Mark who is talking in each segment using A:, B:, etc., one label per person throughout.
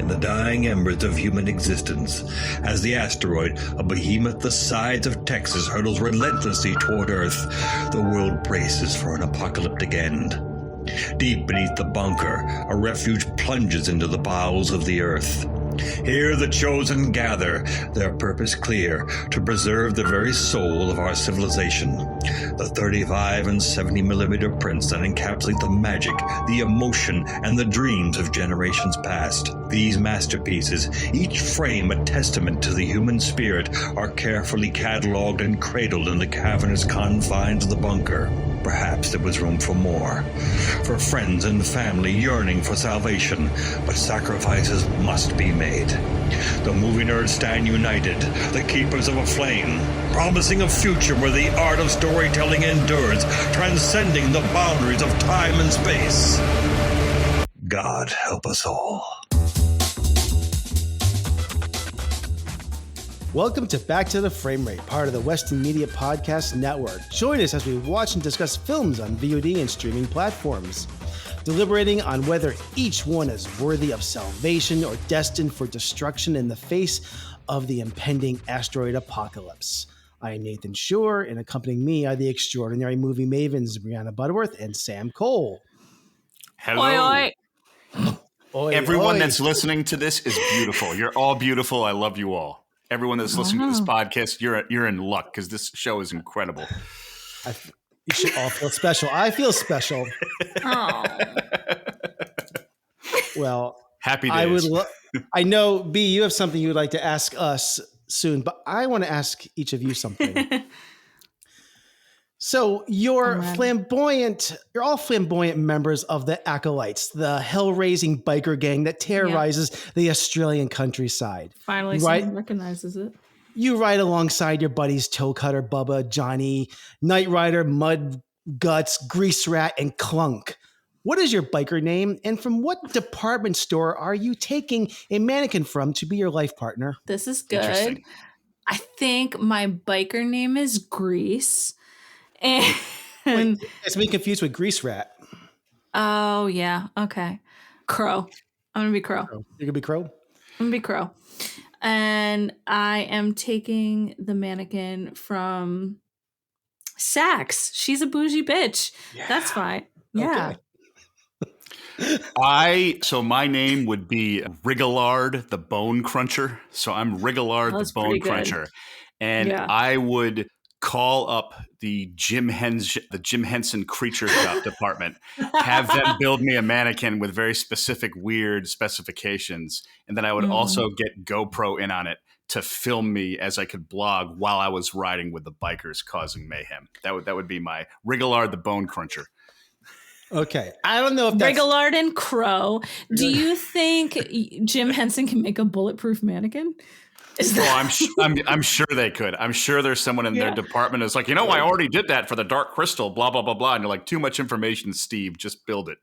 A: in the dying embers of human existence, as the asteroid, a behemoth the size of Texas, hurtles relentlessly toward Earth. The world braces for an apocalyptic end. Deep beneath the bunker, a refuge plunges into the bowels of the earth. Here the chosen gather, their purpose clear, to preserve the very soul of our civilization. The 35 and 70 millimeter prints that encapsulate the magic, the emotion, and the dreams of generations past. These masterpieces, each frame a testament to the human spirit, are carefully cataloged and cradled in the cavernous confines of the bunker. Perhaps there was room for more. For friends and family yearning for salvation, but sacrifices must be made. The movie nerds stand united, the keepers of a flame, promising a future where the art of storytelling endures, transcending the boundaries of time and space. God help us all.
B: Welcome to Back to the Frame Rate, part of the Western Media Podcast Network. Join us as we watch and discuss films on VOD and streaming platforms, deliberating on whether each one is worthy of salvation or destined for destruction in the face of the impending asteroid apocalypse. I am Nathan Shore, and accompanying me are the extraordinary movie mavens Brianna Butterworth and Sam Cole.
C: Hello.
D: Oi, oi.
B: Oi,
C: Everyone
B: oi.
C: that's listening to this is beautiful. You're all beautiful. I love you all. Everyone that's listening to this podcast, you're in luck because this show is incredible.
B: You should all feel special. I feel special.
D: Oh.
B: Well,
C: Happy days.
B: I know, B, you have something you would like to ask us soon, but I want to ask each of you something. So you're all flamboyant members of the Acolytes, the hell-raising biker gang that terrorizes the Australian countryside.
D: Finally, someone recognizes it.
B: You ride alongside your buddies Toe Cutter, Bubba, Johnny, Knight Rider, Mud Guts, Grease Rat, and Clunk. What is your biker name, and from what department store are you taking a mannequin from to be your life partner?
D: This is good. I think my biker name is Grease. And
B: Wait, it's being confused with Grease Rat.
D: Oh, yeah. Okay. Crow. I'm going to be Crow.
B: You're going to be Crow?
D: I'm going to be Crow. And I am taking the mannequin from Sax. She's a bougie bitch. Yeah. That's fine. Yeah.
B: Okay.
C: So my name would be Rigolard the Bone Cruncher. So I'm Rigolard the Bone Cruncher. And I would call up the Jim Henson Creature Shop department, have them build me a mannequin with very specific weird specifications, and then I would also get GoPro in on it to film me as I could blog while I was riding with the bikers causing mayhem. That would be my Rigolard the Bone Cruncher.
B: Okay. I don't know if that's...
D: Rigolard and Crow. Do you think Jim Henson can make a bulletproof mannequin?
C: I'm sure they could. I'm sure there's someone in their department that's like, I already did that for the Dark Crystal, blah, blah, blah, blah. And you're like, too much information, Steve. Just build it.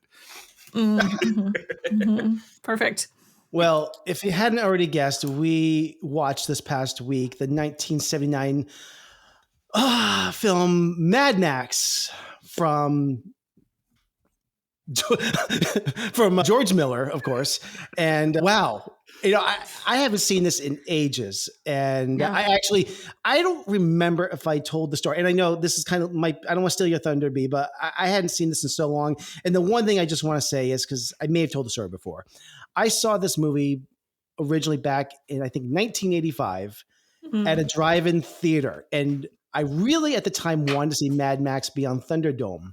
D: Perfect.
B: Well, if you hadn't already guessed, we watched this past week the 1979 film Mad Max from George Miller, of course. And wow. I haven't seen this in ages, and I don't remember if I told the story. And I know this is kind of I don't want to steal your thunder, B, but I hadn't seen this in so long. And the one thing I just want to say is, because I may have told the story before, I saw this movie originally back in, I think, 1985 at a drive-in theater. And I really, at the time, wanted to see Mad Max Beyond Thunderdome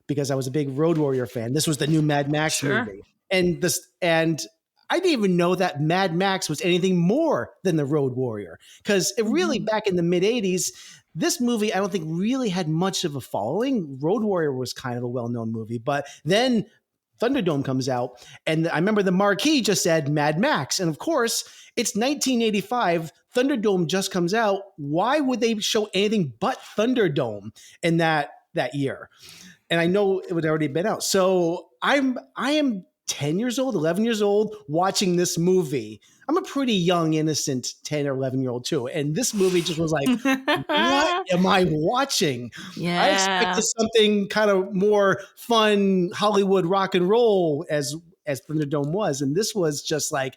B: because I was a big Road Warrior fan. This was the new Mad Max movie. And I didn't even know that Mad Max was anything more than the Road Warrior, because it really, back in the mid 80s, this movie, I don't think really had much of a following. Road Warrior was kind of a well-known movie, but then Thunderdome comes out, and I remember the marquee just said Mad Max. And of course, it's 1985. Thunderdome just comes out. Why would they show anything but Thunderdome in that year? And I know it would already been out. So I am 10 years old, 11 years old, watching this movie. I'm a pretty young, innocent 10 or 11-year-old too. And this movie just was like, what am I watching?
D: Yeah.
B: I expected something kind of more fun, Hollywood rock and roll, as as Thunderdome was. And this was just like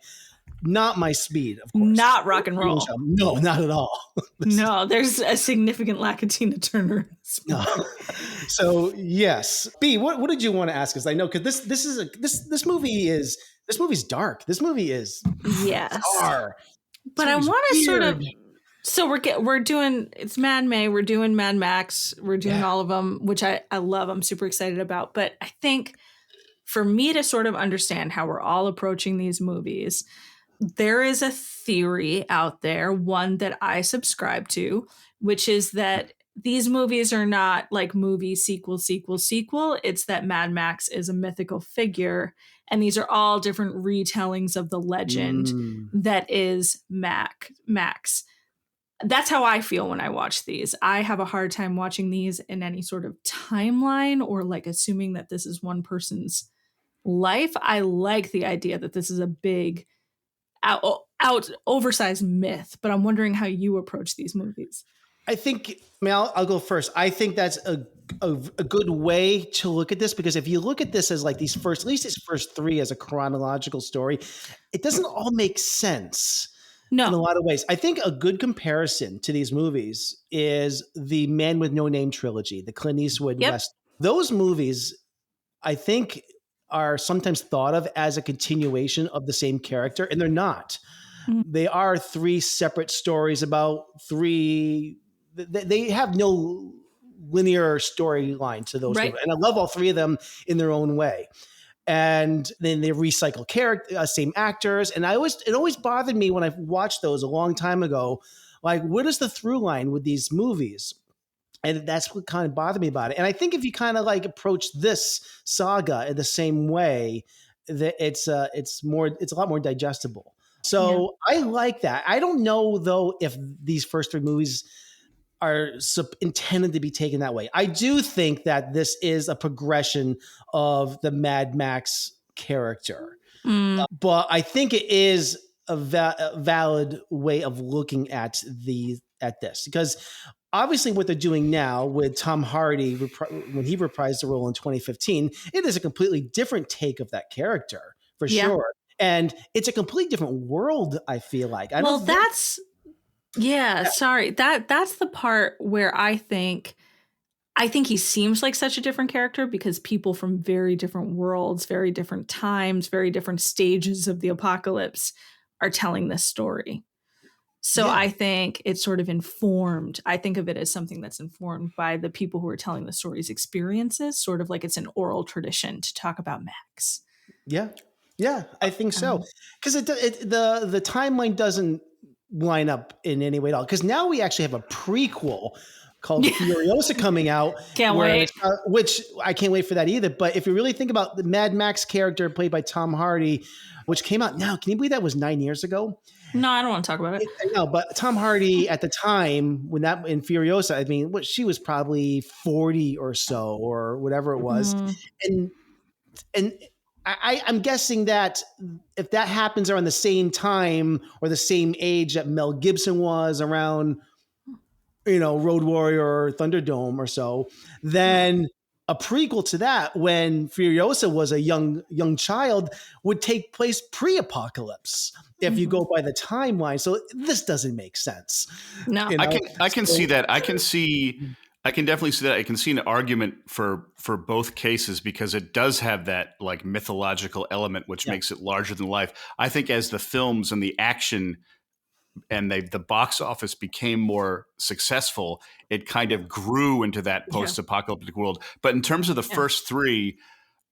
B: not my speed, of course.
D: Not rock and roll.
B: No, not at all.
D: No, there's a significant lack of Tina Turner.
B: No. So yes, B, what did you want to ask us? I know because this movie's dark. This movie is bizarre.
D: But I want to sort of. So we're doing it's Mad May, we're doing Mad Max, we're doing all of them, which I love. I'm super excited about. But I think for me to sort of understand how we're all approaching these movies, there is a theory out there, one that I subscribe to, which is that these movies are not like movie sequel. It's that Mad Max is a mythical figure. And these are all different retellings of the legend that is Max. That's how I feel when I watch these. I have a hard time watching these in any sort of timeline or like assuming that this is one person's life. I like the idea that this is a big out oversized myth, but I'm wondering how you approach these movies.
B: I'll go first. I think that's a good way to look at this, because if you look at this as like at least these first three as a chronological story, it doesn't all make sense. No. In a lot of ways. I think a good comparison to these movies is the Man with No Name trilogy, the Clint Eastwood West. Those movies, I think, are sometimes thought of as a continuation of the same character, and they're not. They are three separate stories about three. They have no linear storyline to those movies. And I love all three of them in their own way. And then they recycle same actors. And it always bothered me when I watched those a long time ago, like, what is the through line with these movies? And that's what kind of bothered me about it. And I think if you kind of like approach this saga in the same way, that it's a lot more digestible. So I like that. I don't know though if these first three movies are intended to be taken that way. I do think that this is a progression of the Mad Max character, but I think it is a valid way of looking at this, because obviously what they're doing now with Tom Hardy when he reprised the role in 2015, it is a completely different take of that character for sure, and it's a completely different world. I feel like
D: sorry. That's the part where I think he seems like such a different character, because people from very different worlds, very different times, very different stages of the apocalypse are telling this story. So I think it's sort of informed. I think of it as something that's informed by the people who are telling the story's experiences, sort of like it's an oral tradition to talk about Max.
B: Yeah, I think so. Because the timeline doesn't line up in any way at all, because now we actually have a prequel called Furiosa coming out.
D: Can't wait.
B: Which I can't wait for that either. But if you really think about the Mad Max character played by Tom Hardy, which came out now, can you believe that was 9 years ago?
D: No, I don't want to talk about it.
B: I know, but Tom Hardy at the time when that in Furiosa, I mean, she was probably 40 or so or whatever it was, and I'm guessing that if that happens around the same time or the same age that Mel Gibson was around, Road Warrior or Thunderdome or so, then a prequel to that, when Furiosa was a young child, would take place pre-apocalypse if you go by the timeline. So this doesn't make sense.
D: No,
C: I can see that. I can definitely see that. I can see an argument for both cases, because it does have that like mythological element, which makes it larger than life. I think as the films and the action and the box office became more successful, it kind of grew into that post-apocalyptic world. But in terms of the first three,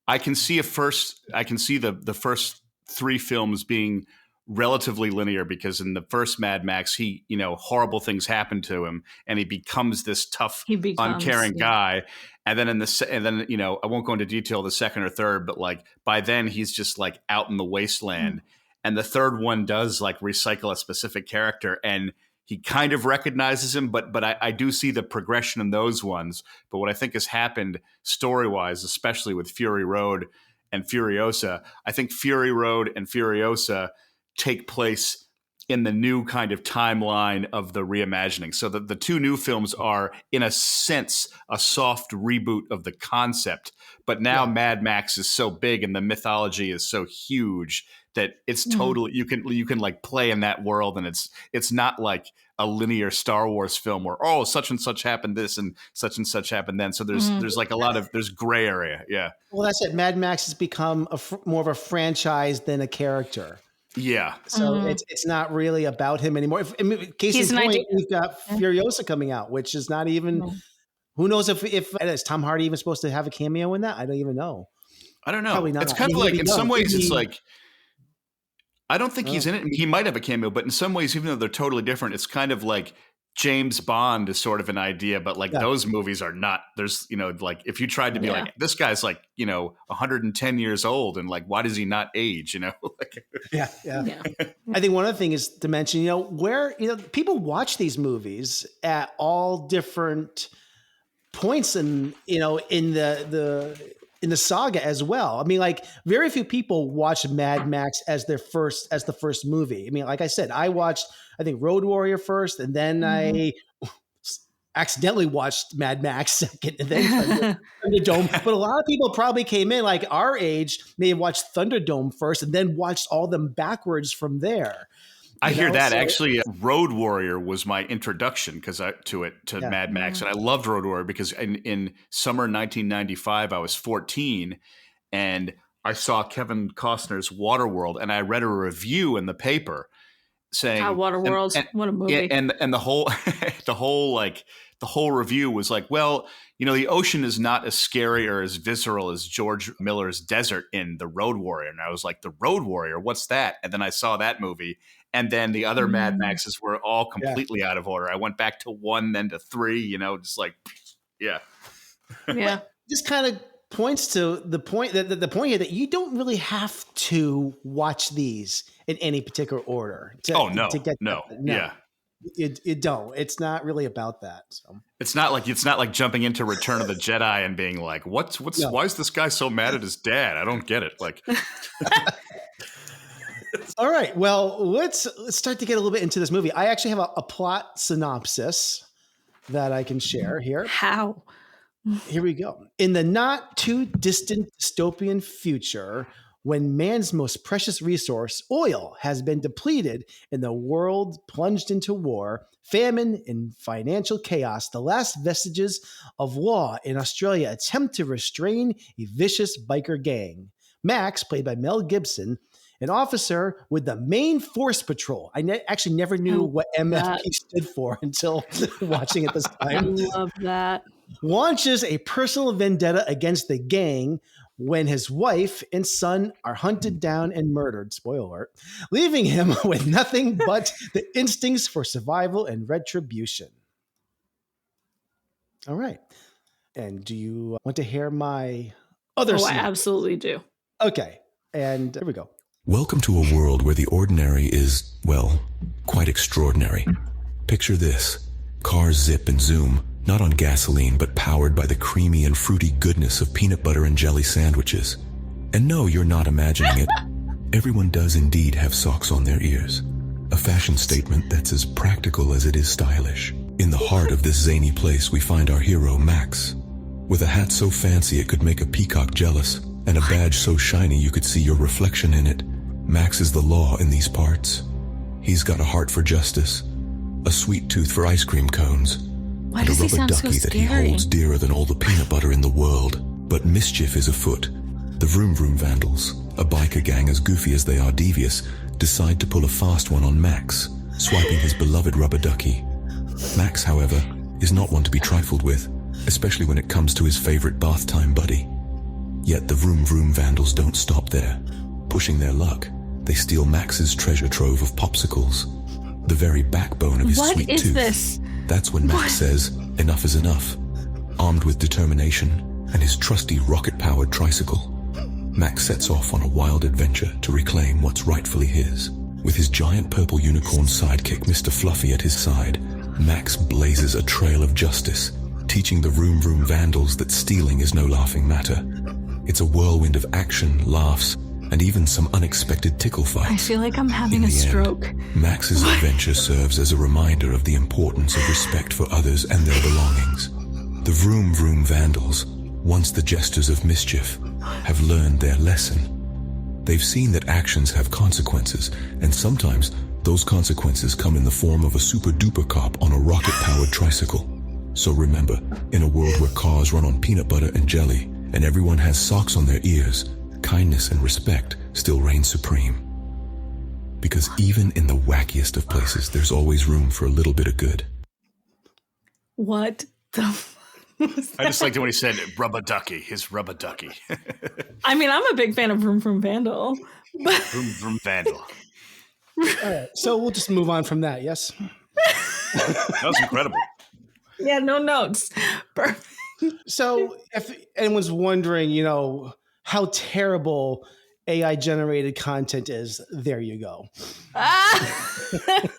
C: I can see the first three films being relatively linear, because in the first Mad Max, he, horrible things happen to him and he becomes this tough, uncaring guy. And then I won't go into detail the second or third, but like by then he's just like out in the wasteland. And the third one does like recycle a specific character, and he kind of recognizes him, but I do see the progression in those ones. But what I think has happened story-wise, especially with Fury Road and Furiosa, I think Fury Road and Furiosa take place in the new kind of timeline of the reimagining. So the two new films are, in a sense, a soft reboot of the concept. But now Mad Max is so big and the mythology is so huge that it's totally you can like play in that world, and it's not like a linear Star Wars film where such and such happened this and such happened then. So there's like a lot of there's gray area. Yeah.
B: Well, that's it. Mad Max has become more of a franchise than a character.
C: Yeah.
B: So it's not really about him anymore. Case in point, we've got Furiosa coming out, which is not even. Who knows if is Tom Hardy even supposed to have a cameo in that? I don't even know.
C: I don't know.
B: Probably not.
C: It's kind of like in some ways it's like. I don't think he's in it. He might have a cameo, but in some ways, even though they're totally different, it's kind of like James Bond is sort of an idea, but like those movies are not. There's, like if you tried to be like, this guy's like, 110 years old, and like, why does he not age?
B: Yeah. I think one other thing is to mention, where people watch these movies at all different points in in the saga as well. I mean, like very few people watch Mad Max as the first movie. I mean, like I said, I watched, I think Road Warrior first, and then I accidentally watched Mad Max second, and then Thunderdome. But a lot of people probably came in like our age, may have watched Thunderdome first and then watched all them backwards from there.
C: I hear that. Actually, Road Warrior was my introduction to Mad Max. And I loved Road Warrior because in summer 1995, I was 14 and I saw Kevin Costner's Waterworld, and I read a review in the paper saying
D: Waterworld, what a movie.
C: And the whole the whole review was like, well, the ocean is not as scary or as visceral as George Miller's desert in The Road Warrior. And I was like, The Road Warrior, what's that? And then I saw that movie. And then the other Mad Maxes were all completely out of order. I went back to 1, then to 3, just like, yeah.
B: This kind of points to the point that the point here that you don't really have to watch these in any particular order. You don't. It's not really about that. So.
C: It's not like jumping into Return of the Jedi and being like, why is this guy so mad at his dad? I don't get it. Like.
B: All right. Well, let's start to get a little bit into this movie. I actually have a plot synopsis that I can share here.
D: How?
B: Here we go. In the not too distant dystopian future, when man's most precious resource, oil, has been depleted and the world plunged into war, famine, and financial chaos, the last vestiges of law in Australia attempt to restrain a vicious biker gang. Max, played by Mel Gibson, an officer with the Main Force Patrol. I actually never knew what MFP stood for until watching it this time.
D: I love that.
B: Launches a personal vendetta against the gang when his wife and son are hunted down and murdered, spoiler alert, leaving him with nothing but the instincts for survival and retribution. All right. And do you want to hear my other
D: I absolutely do.
B: Okay. And here we go.
E: Welcome to a world where the ordinary is, well, quite extraordinary. Picture this. Cars zip and zoom, not on gasoline, but powered by the creamy and fruity goodness of peanut butter and jelly sandwiches. And no, you're not imagining it. Everyone does indeed have socks on their ears. A fashion statement that's as practical as it is stylish. In the heart of this zany place, we find our hero, Max. With a hat so fancy it could make a peacock jealous, and a badge so shiny you could see your reflection in it, Max is the law in these parts. He's got a heart for justice, a sweet tooth for ice cream cones, and a rubber ducky that he holds dearer than all the peanut butter in the world. But mischief is afoot. The Vroom Vroom Vandals, a biker gang as goofy as they are devious, decide to pull a fast one on Max, swiping his beloved rubber ducky. Max, however, is not one to be trifled with, especially when it comes to his favorite bath time buddy. Yet the Vroom Vroom Vandals don't stop there. Pushing their luck, they steal Max's treasure trove of popsicles, the very backbone of his sweet tooth. What is this? That's when Max says, enough is enough. Armed with determination and his trusty rocket-powered tricycle, Max sets off on a wild adventure to reclaim what's rightfully his. With his giant purple unicorn sidekick, Mr. Fluffy, at his side, Max blazes a trail of justice, teaching the Vroom Vroom Vandals that stealing is no laughing matter. It's a whirlwind of action, laughs, and even some unexpected tickle fights.
D: I feel like I'm having a stroke.
E: Max's adventure serves as a reminder of the importance of respect for others and their belongings. The Vroom Vroom Vandals, once the jesters of mischief, have learned their lesson. They've seen that actions have consequences, and sometimes those consequences come in the form of a super-duper cop on a rocket-powered tricycle. So remember, in a world where cars run on peanut butter and jelly, and everyone has socks on their ears, kindness and respect still reign supreme. Because even in the wackiest of places, there's always room for a little bit of good.
D: What the
C: I just liked it when he said rubber ducky, his rubber ducky.
D: I mean, I'm a big fan of Vroom Vroom Vandal.
C: Vroom Vroom Vandal.
B: All right, so we'll just move on from that, yes?
C: That was incredible.
D: Yeah, no notes. Perfect.
B: So if anyone's wondering, how terrible AI-generated content is, there you go.
C: That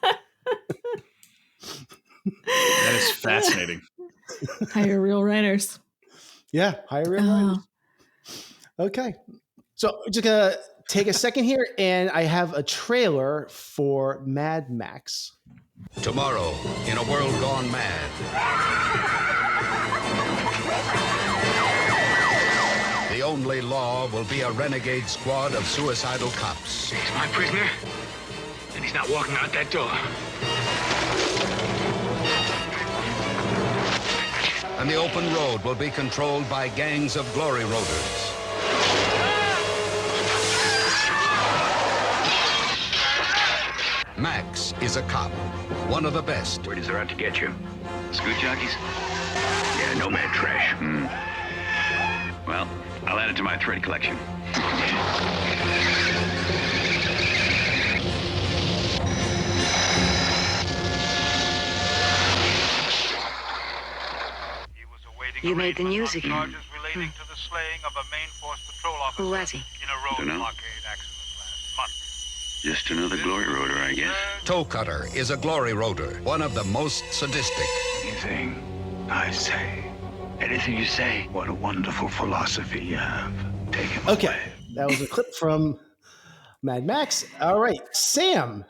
C: is fascinating.
D: Hire real writers.
B: Yeah, hire real writers. Okay. So we're just going to take a second here, and I have a trailer for Mad Max.
F: Tomorrow, in a world gone mad. The only law will be a renegade squad of suicidal cops.
G: He's my prisoner, and he's not walking out that door.
F: And the open road will be controlled by gangs of glory roaders. Max is a cop, one of the best.
G: Where does they're out to get you? Scoot jockeys? Yeah, nomad trash. Well, I'll add it to my thread collection.
H: You made the news again.
I: Charges relating to the slaying of a Main Force patrol officer.
H: Who was he?
I: In a road blockade accident last month.
G: Just another glory roader, I guess.
F: Toe Cutter is a glory roader, one of the most sadistic.
G: Anything I say. Anything you say. What a wonderful philosophy you have. Take him
B: Okay,
G: away.
B: that was a clip from Mad Max. All right, Sam,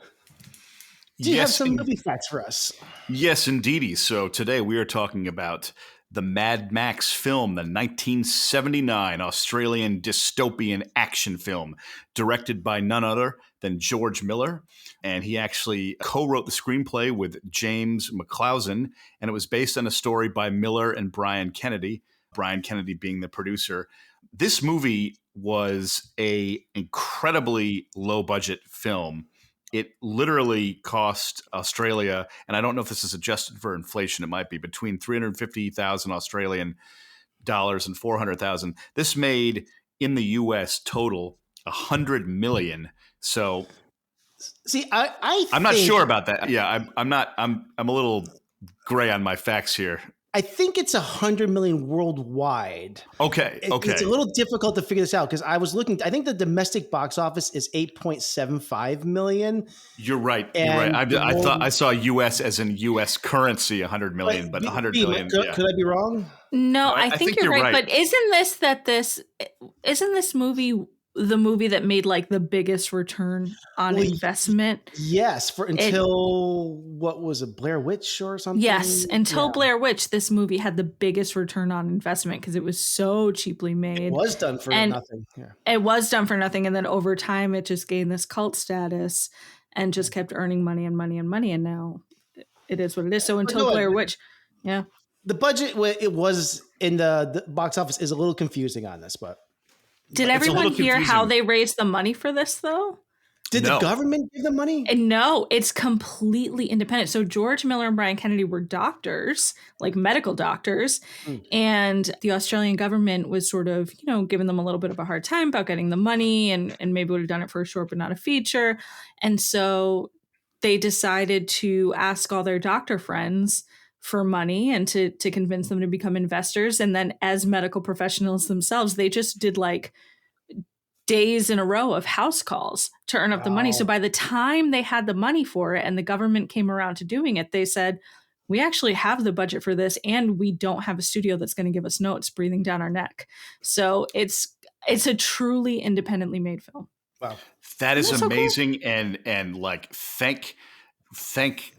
B: do you have some movie facts for us?
C: Yes, indeedy. So today we are talking about the Mad Max film, the 1979 Australian dystopian action film, directed by none other than George Miller. And he actually co-wrote the screenplay with James McClousand, and it was based on a story by Miller and Brian Kennedy being the producer. This movie was an incredibly low-budget film. It literally cost Australia, and I don't know if this is adjusted for inflation, it might be, between 350,000 Australian dollars and 400,000. This made, in the US, total 100 million. So,
B: see,
C: I'm not sure about that. Yeah, I'm a little gray on my facts here.
B: I think it's 100 million worldwide.
C: Okay.
B: It's a little difficult to figure this out because I was looking. I think the domestic box office is 8.75 million.
C: You're right. I thought I saw U.S. as in U.S. currency 100 million, but 100 million.
B: Could I be wrong?
D: No, I think you're right. But isn't this movie the movie that made like the biggest return on investment?
B: Yes, until what was it, Blair Witch or something?
D: Yes, until Blair Witch, this movie had the biggest return on investment because it was so cheaply made.
B: It was done for nothing. Yeah.
D: It was done for nothing, and then over time, it just gained this cult status and just kept earning money and money and money, and now it is what it is. So until Blair Witch, yeah,
B: the budget it was in the box office is a little confusing on this, but.
D: Did everyone hear how they raised the money for this, though?
B: Did the government give the money?
D: No, it's completely independent. So George Miller and Brian Kennedy were doctors, like medical doctors, and the Australian government was sort of, giving them a little bit of a hard time about getting the money and maybe would have done it for a short but not a feature. And so they decided to ask all their doctor friends for money and to convince them to become investors. And then as medical professionals themselves, they just did like days in a row of house calls to earn up the money. So by the time they had the money for it and the government came around to doing it, they said, we actually have the budget for this and we don't have a studio that's going to give us notes breathing down our neck. So it's a truly independently made film.
B: Wow.
C: That is amazing.
D: So cool?
C: And like, thank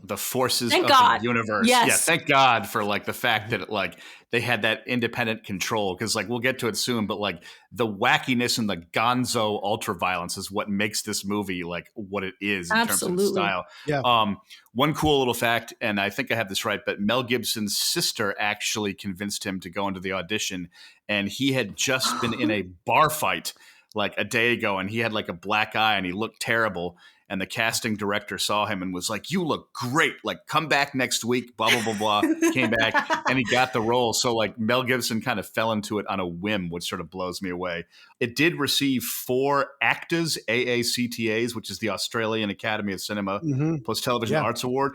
C: the forces
D: thank
C: of
D: God.
C: the universe.
D: Yes.
C: Yeah, thank God for like the fact that like they had that independent control, because like we'll get to it soon, but like the wackiness and the gonzo ultraviolence is what makes this movie like what it is in terms of its style.
B: Yeah.
C: One cool little fact, and I think I have this right, but Mel Gibson's sister actually convinced him to go into the audition, and he had just been in a bar fight like a day ago, and he had like a black eye and he looked terrible. And the casting director saw him and was like, "You look great. Like, come back next week." Blah blah blah blah. Came back and he got the role. So like Mel Gibson kind of fell into it on a whim, which sort of blows me away. It did receive 4 AACTAs, AACTAs, which is the Australian Academy of Cinema Post Television Arts Award.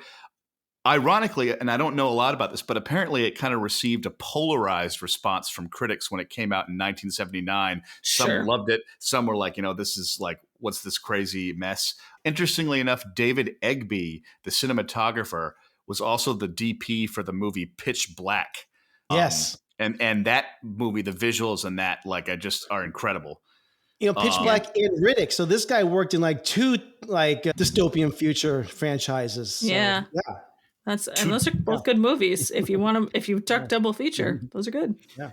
C: Ironically, and I don't know a lot about this, but apparently it kind of received a polarized response from critics when it came out in 1979. Some loved it. Some were like, this is like, what's this crazy mess? Interestingly enough, David Egby, the cinematographer, was also the DP for the movie Pitch Black.
B: Yes.
C: And that movie, the visuals in that, like, are incredible.
B: Pitch Black and Riddick. So this guy worked in like 2 like dystopian future franchises. So,
D: yeah. And those are both good movies. If you talk double feature, those are good.
B: Yeah.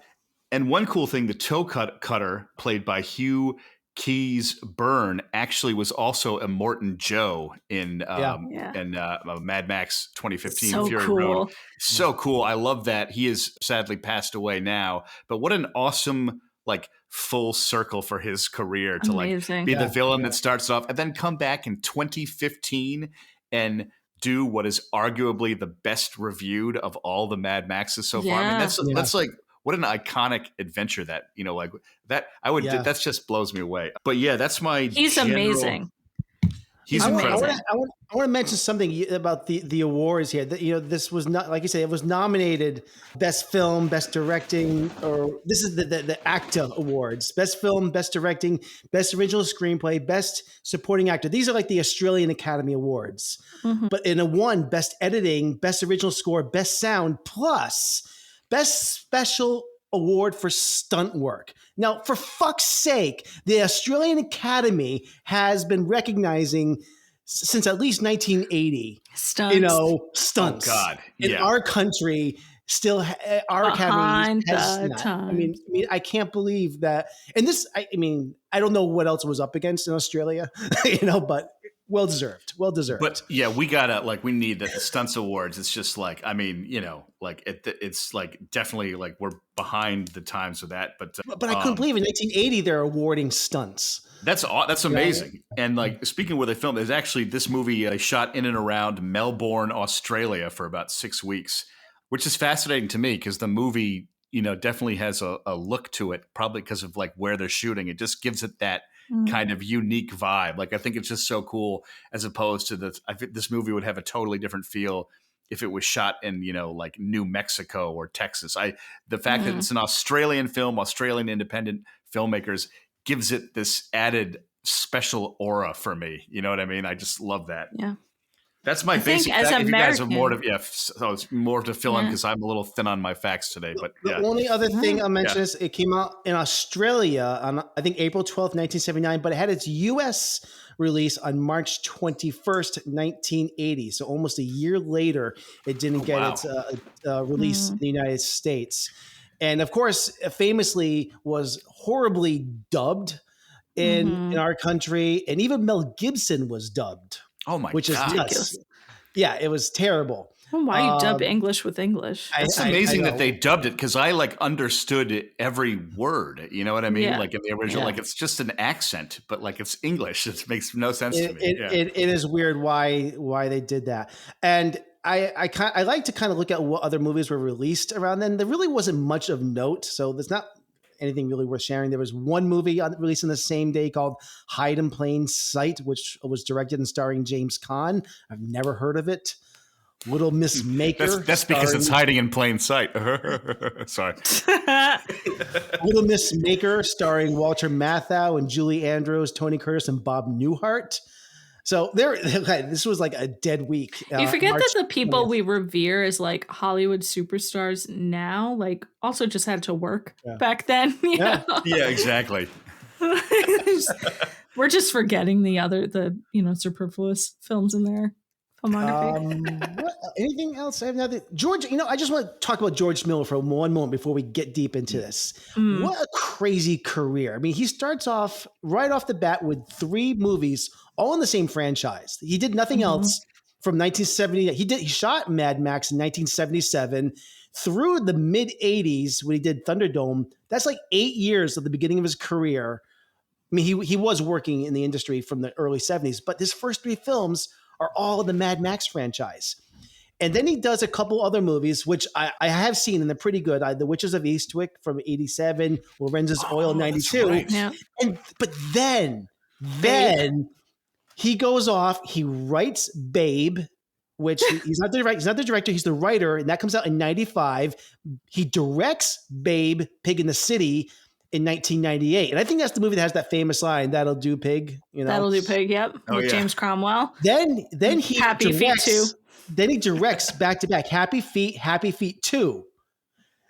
C: And one cool thing, the toe cutter, played by Hugh Keys Byrne, actually was a Morton Joe in Mad Max 2015
D: so
C: Fury
D: cool.
C: Road. So cool. I love that. He is sadly passed away now, but what an awesome like full circle for his career to
D: Amazing.
C: like be the villain that starts off and then come back in 2015 and do what is arguably the best reviewed of all the Mad Maxes so far. I mean, that's like, what an iconic adventure that, like that I would, that just blows me away. But yeah, that's my,
D: he's amazing.
C: He's incredible.
B: I want to mention something about the awards here. This was not, like you said, it was nominated Best Film, Best Directing, or this is the ACTA Awards: Best Film, Best Directing, Best Original Screenplay, Best Supporting Actor. These are like the Australian Academy Awards. But in a one, Best Editing, Best Original Score, Best Sound, plus Best Special Award for Stunt Work. Now, for fuck's sake, the Australian Academy has been recognizing since at least 1980, stunts.
C: Oh God!
B: In our country, still our academy has not. I mean, I can't believe that. And this, I don't know what else it was up against in Australia, but well deserved.
C: But yeah, we need the Stunts Awards. It's just like, it's like definitely like we're behind the times with that. But
B: I couldn't believe in 1980 they're awarding stunts.
C: That's amazing. Right? And like speaking of where they filmed, there's actually this movie shot in and around Melbourne, Australia for about 6 weeks, which is fascinating to me because the movie, definitely has a look to it, probably because of like where they're shooting. It just gives it that kind of unique vibe. Like I think it's just so cool as opposed to I think this movie would have a totally different feel if it was shot in, like New Mexico or Texas. The fact that it's an Australian film, Australian independent filmmakers, gives it this added special aura for me. You know what I mean? I just love that.
D: Yeah.
C: That's my basic fact. If you guys have more to, so it's more to fill in because I'm a little thin on my facts today. But
B: the only other thing I'll mention is it came out in Australia on, I think, April 12th, 1979, but it had its U.S. release on March 21st, 1980. So almost a year later, it didn't get its release in the United States. And of course, famously was horribly dubbed in our country. And even Mel Gibson was dubbed.
C: Oh my God.
B: Which is nuts. Yeah, it was terrible.
D: Well, why you dub English with English?
C: It's amazing that they dubbed it because I like understood every word. You know what I mean?
D: Yeah.
C: Like in the original, like it's just an accent, but like it's English. It makes no sense to me.
B: It is weird why they did that. And I like to kind of look at what other movies were released around then. There really wasn't much of note, so there's not anything really worth sharing. There was one movie released on the same day called Hide in Plain Sight, which was directed and starring James Caan. I've never heard of it. Little Miss Maker.
C: That's because it's hiding in plain sight. Sorry.
B: Little Miss Maker, starring Walter Matthau and Julie Andrews, Tony Curtis, and Bob Newhart. So this was like a dead week.
D: You forget that the people we revere as like Hollywood superstars now, like also just had to work back then. You know?
C: Yeah, exactly.
D: We're just forgetting the superfluous films in their filmography.
B: Anything else? I have nothing. George, I just want to talk about George Miller for one moment before we get deep into this. What a crazy career. I mean, he starts off right off the bat with 3 movies, all in the same franchise. He did nothing else from 1970. He shot Mad Max in 1977 through the mid 80s when he did Thunderdome. That's like 8 years of the beginning of his career. I mean, he was working in the industry from the early 70s, but his first 3 films are all in the Mad Max franchise. And then he does a couple other movies, which I have seen, and they're pretty good. The Witches of Eastwick from 87, Lorenzo's Oil 92.
D: Right. Yeah.
B: But then he goes off, he writes Babe, which he's not the director, he's the writer, and that comes out in 95. He directs Babe, Pig in the City, in 1998. And I think that's the movie that has that famous line, "That'll do, pig."
D: That'll do, pig. Yep. With James Cromwell.
B: Then he
D: Happy
B: directs,
D: Feet 2.
B: Then he directs back to back Happy Feet 2.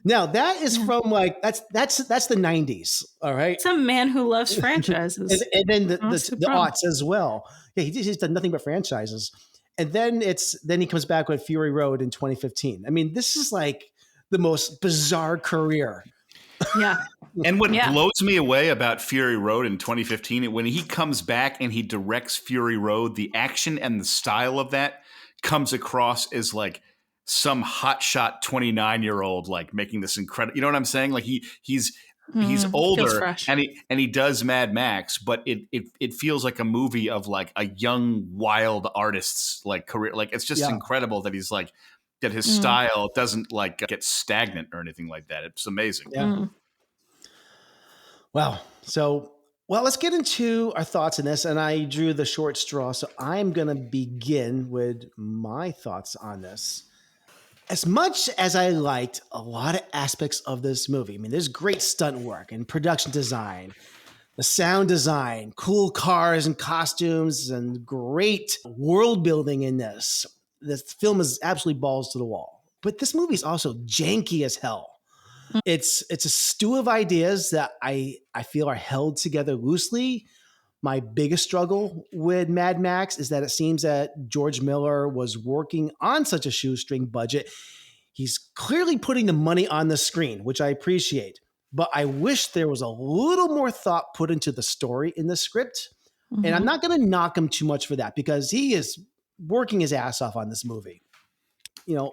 B: Now that is from that's the 90s. All right.
D: It's a man who loves franchises.
B: and then the aughts as well. Yeah, he's done nothing but franchises. And then he comes back with Fury Road in 2015. I mean, this is like the most bizarre career.
D: Yeah.
C: And what blows me away about Fury Road in 2015, when he comes back and he directs Fury Road, the action and the style of that comes across as like some hotshot 29-year-old like making this incredible. You know what I'm saying? Like he's older and he does Mad Max, but it feels like a movie of like a young wild artist's like career. Like it's just incredible that he's like that his style doesn't like get stagnant or anything like that. It's amazing.
B: Yeah. Wow. So, let's get into our thoughts on this. And I drew the short straw, so I'm going to begin with my thoughts on this. As much as I liked a lot of aspects of this movie, I mean, there's great stunt work and production design, the sound design, cool cars and costumes, and great world building in this. This film is absolutely balls to the wall. But this movie is also janky as hell. It's a stew of ideas that I feel are held together loosely. My biggest struggle with Mad Max is that it seems that George Miller was working on such a shoestring budget. He's clearly putting the money on the screen, which I appreciate. But I wish there was a little more thought put into the story in the script. And I'm not going to knock him too much for that because he is working his ass off on this movie.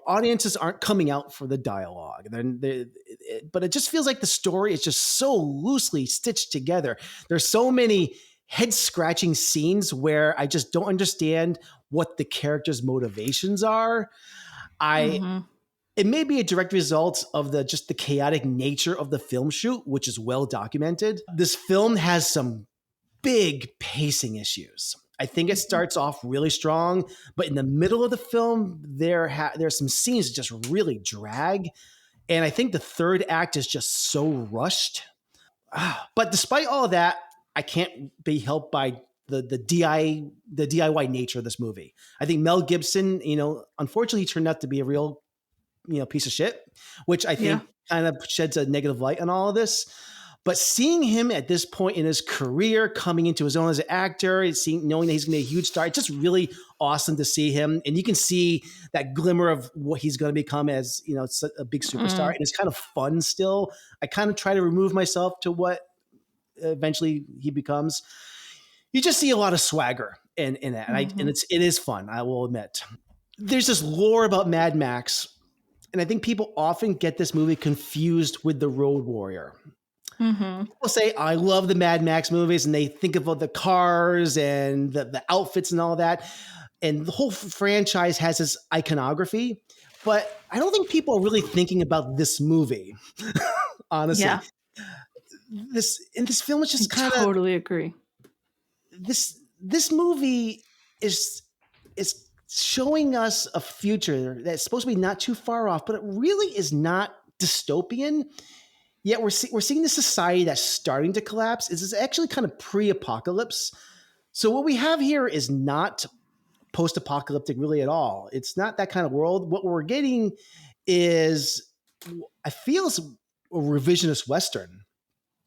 B: Audiences aren't coming out for the dialogue. But it just feels like the story is just so loosely stitched together. There's so many head-scratching scenes where I just don't understand what the characters' motivations are. It may be a direct result of the chaotic nature of the film shoot, which is well documented. This film has some big pacing issues. I think it starts off really strong, but in the middle of the film, there's some scenes that just really drag. And I think the third act is just so rushed. But despite all of that, I can't be helped by the DIY nature of this movie. I think Mel Gibson, unfortunately turned out to be a real, piece of shit, which I think kind of sheds a negative light on all of this. But seeing him at this point in his career, coming into his own as an actor, knowing that he's going to be a huge star, it's just really awesome to see him. And you can see that glimmer of what he's going to become as, a big superstar. And it's kind of fun still. I kind of try to remove myself to what eventually he becomes. You just see a lot of swagger in that. And it is fun, I will admit. There's this lore about Mad Max. And I think people often get this movie confused with The Road Warrior. People say, I love the Mad Max movies, and they think about the cars and the outfits and all that. And the whole franchise has this iconography, but I don't think people are really thinking about this movie, honestly. Yeah. This film is just kind of
D: totally agree.
B: This movie is showing us a future that's supposed to be not too far off, but it really is not dystopian. Yet we're seeing this society that's starting to collapse. It's actually kind of pre-apocalypse. So what we have here is not post-apocalyptic really at all. It's not that kind of world. What we're getting is, I feel, it's a revisionist Western.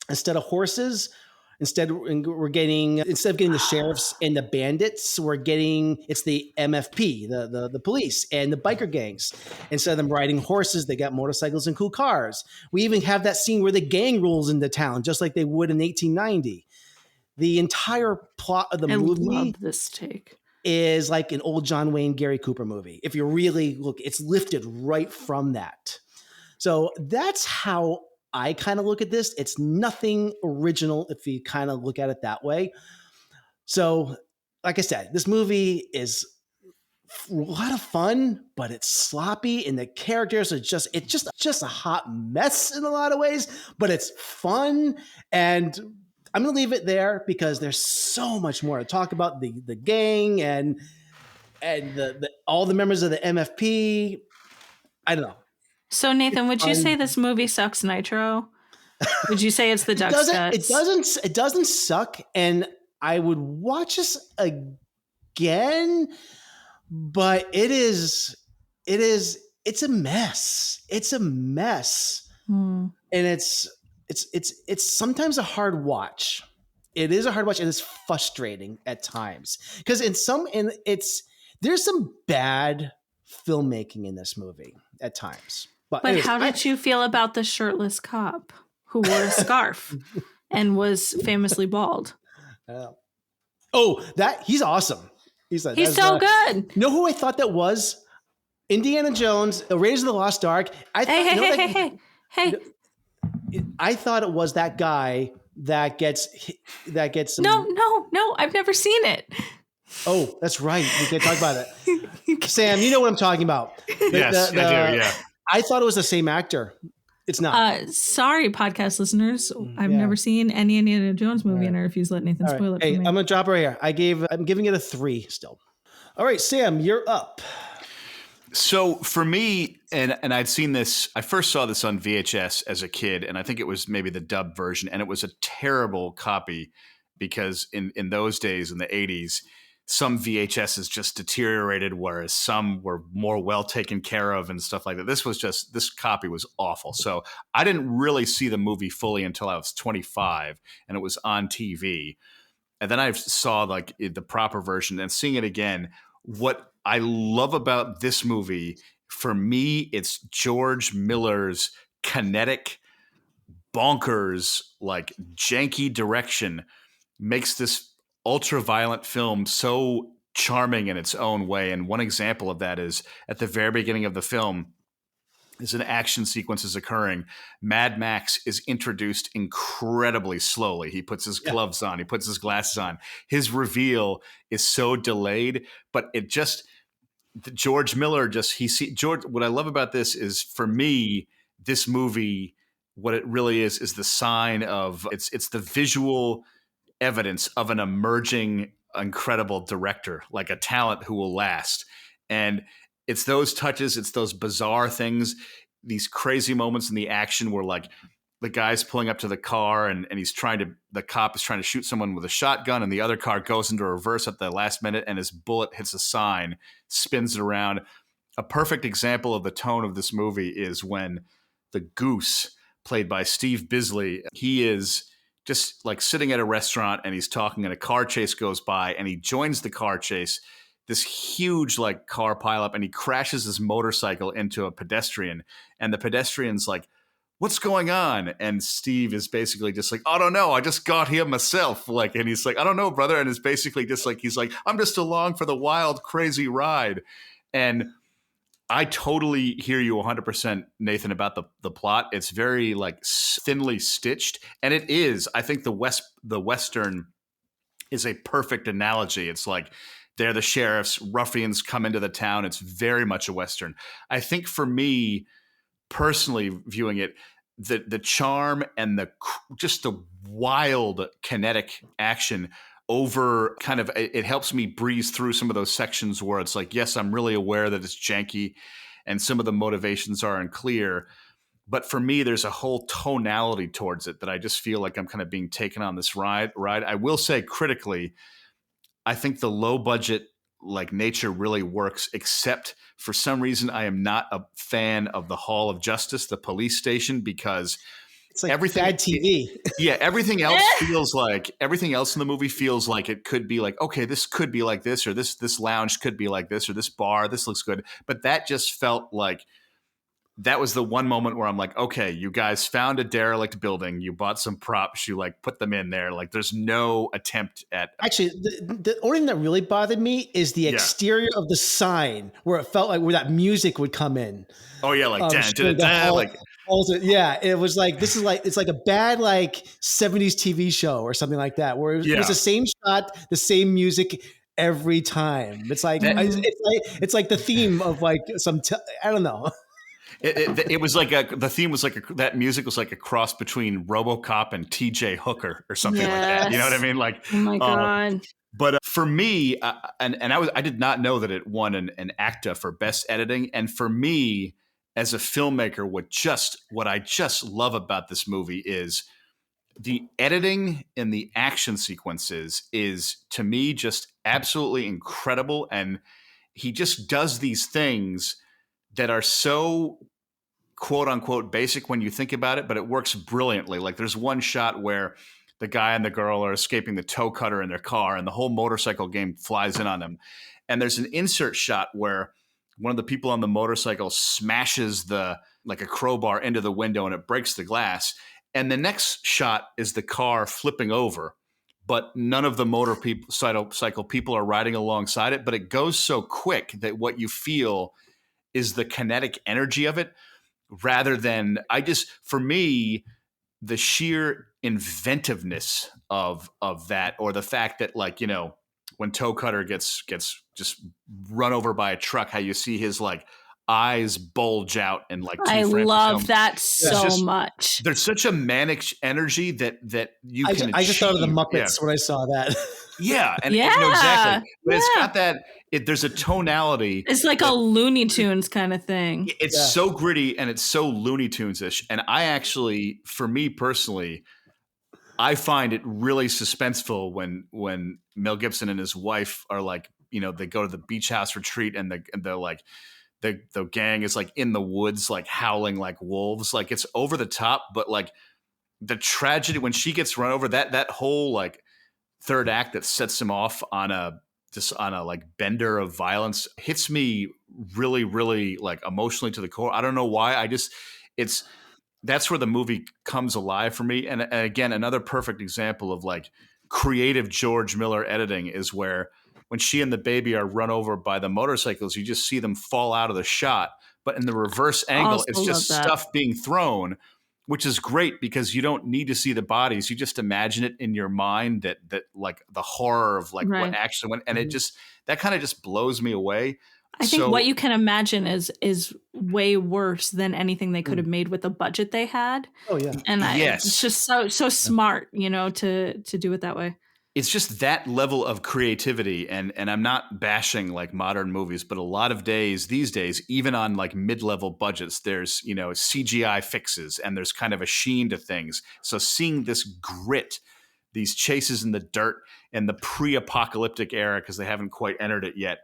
B: Instead of horses Instead of getting the sheriffs and the bandits, it's the MFP, the police and the biker gangs. Instead of them riding horses, they got motorcycles and cool cars. We even have that scene where the gang rolls into town, just like they would in 1890. The entire plot of the movie,
D: I love this take,
B: is like an old John Wayne, Gary Cooper movie. If you really look, it's lifted right from that. So that's how I kind of look at this. It's nothing original if you kind of look at it that way. So, like I said, this movie is a lot of fun, but it's sloppy, and the characters are just a hot mess in a lot of ways, but it's fun. And I'm going to leave it there because there's so much more to talk about, the gang and the all the members of the MFP. I don't know.
D: So Nathan, would you say this movie sucks nitro? Would you say it's the Duck's Guts?
B: It doesn't suck, and I would watch this again, but it's a mess. It's a mess. And it's sometimes a hard watch. It is a hard watch, and it's frustrating at times because there's some bad filmmaking in this movie at times. But anyways,
D: how did you feel about the shirtless cop who wore a scarf and was famously bald?
B: He's awesome. He's
D: so good.
B: You know who I thought that was? Indiana Jones, Raiders of the Lost Ark. Hey. I thought it was that guy that gets some...
D: No, I've never seen it.
B: Oh, that's right. We can talk about it. Sam, you know what I'm talking about.
C: Yes, I do, yeah.
B: I thought it was the same actor. It's not.
D: Sorry, podcast listeners. I've never seen any Indiana Jones movie, and I refuse to let Nathan spoil it for me.
B: I'm going to drop it right here. I'm giving it a 3 still. All right, Sam, you're up.
C: So for me, and I'd seen this, I first saw this on VHS as a kid, and I think it was maybe the dubbed version, and it was a terrible copy because in those days, in the 80s, some VHSs just deteriorated, whereas some were more well taken care of and stuff like that. This copy was awful. So I didn't really see the movie fully until I was 25, and it was on TV. And then I saw like the proper version, and seeing it again. What I love about this movie, for me, it's George Miller's kinetic, bonkers, like janky direction makes this ultra-violent film so charming in its own way. And one example of that is at the very beginning of the film, as an action sequence is occurring, Mad Max is introduced incredibly slowly. He puts his gloves on. He puts his glasses on. His reveal is so delayed, but George Miller what I love about this is, for me, this movie, what it really is the sign of, it's the visual evidence of an emerging, incredible director, like a talent who will last. And it's those touches, it's those bizarre things, these crazy moments in the action where like the guy's pulling up to the car and the cop is trying to shoot someone with a shotgun, and the other car goes into reverse at the last minute and his bullet hits a sign, spins it around. A perfect example of the tone of this movie is when the Goose, played by Steve Bisley, he is just like sitting at a restaurant and he's talking, and a car chase goes by, and he joins the car chase, this huge like car pileup, and he crashes his motorcycle into a pedestrian, and the pedestrian's like, "What's going on?" And Steve is basically just like, "I don't know. I just got here myself." Like, and he's like, "I don't know, brother." And it's basically just like, he's like, "I'm just along for the wild, crazy ride." And I totally hear you 100%, Nathan, about the plot. It's very like thinly stitched, and it is. I think the Western is a perfect analogy. It's like they're the sheriffs, ruffians come into the town. It's very much a Western. I think for me personally, viewing it, the charm and just the wild kinetic action over kind of, it helps me breeze through some of those sections where it's like, yes, I'm really aware that it's janky and some of the motivations are unclear. But for me, there's a whole tonality towards it that I just feel like I'm kind of being taken on this ride. I will say critically, I think the low budget like nature really works, except for some reason I am not a fan of the Hall of Justice, the police station, because
B: It's like everything bad TV.
C: Everything else everything else in the movie feels like it could be like, okay, this could be like this, or this lounge could be like this, or this bar, this looks good. But that just felt like that was the one moment where I'm like, okay, you guys found a derelict building, you bought some props, you like put them in there. Like there's no attempt at.
B: Actually, the only thing that really bothered me is the exterior of the sign, where it felt like where that music would come in.
C: Oh yeah, like
B: it was like, this is like, it's like a bad like 70s TV show or something like that, where it was the same shot, the same music every time. It's like it's like the theme of like I don't know.
C: It was like the theme was like that music was like a cross between RoboCop and TJ Hooker or something like that. You know what I mean? Like,
D: oh my God.
C: But for me, I did not know that it won an ACTA for best editing. And for me, as a filmmaker, what I just love about this movie is the editing in the action sequences is, to me, just absolutely incredible. And he just does these things that are so quote unquote basic when you think about it, but it works brilliantly. Like there's one shot where the guy and the girl are escaping the toe cutter in their car and the whole motorcycle gang flies in on them. And there's an insert shot where one of the people on the motorcycle smashes like a crowbar into the window and it breaks the glass. And the next shot is the car flipping over, but none of the motorcycle people are riding alongside it. But it goes so quick that what you feel is the kinetic energy of it, rather than for me, the sheer inventiveness of that, or the fact that, like, you know, when Toe Cutter gets just run over by a truck, how you see his like eyes bulge out and like
D: I love that so much.
C: There's such a manic energy that you can.
B: I just thought of the Muppets when I saw that.
C: Yeah, and exactly. But it's got that. There's a tonality.
D: It's like a Looney Tunes kind of thing.
C: It's so gritty and it's so Looney Tunes-ish. And I actually, for me personally, I find it really suspenseful when Mel Gibson and his wife are like, you know, they go to the beach house retreat and they're like, the gang is like in the woods, like howling like wolves. Like it's over the top, but like the tragedy when she gets run over, that whole like third act that sets him off on a like bender of violence hits me really, really like emotionally to the core. I don't know why. That's where the movie comes alive for me. And again, another perfect example of like creative George Miller editing is where when she and the baby are run over by the motorcycles, you just see them fall out of the shot. But in the reverse angle, it's just stuff being thrown, which is great because you don't need to see the bodies. You just imagine it in your mind that like the horror of like what actually went. And it just, that kind of just blows me away.
D: I think what you can imagine is way worse than anything they could have made with the budget they had.
B: Oh yeah.
D: And it's just so smart, you know, to do it that way.
C: It's just that level of creativity. And I'm not bashing like modern movies, but a lot of these days, even on like mid-level budgets, there's, you know, CGI fixes and there's kind of a sheen to things. So seeing this grit, these chases in the dirt and the pre-apocalyptic era, because they haven't quite entered it yet.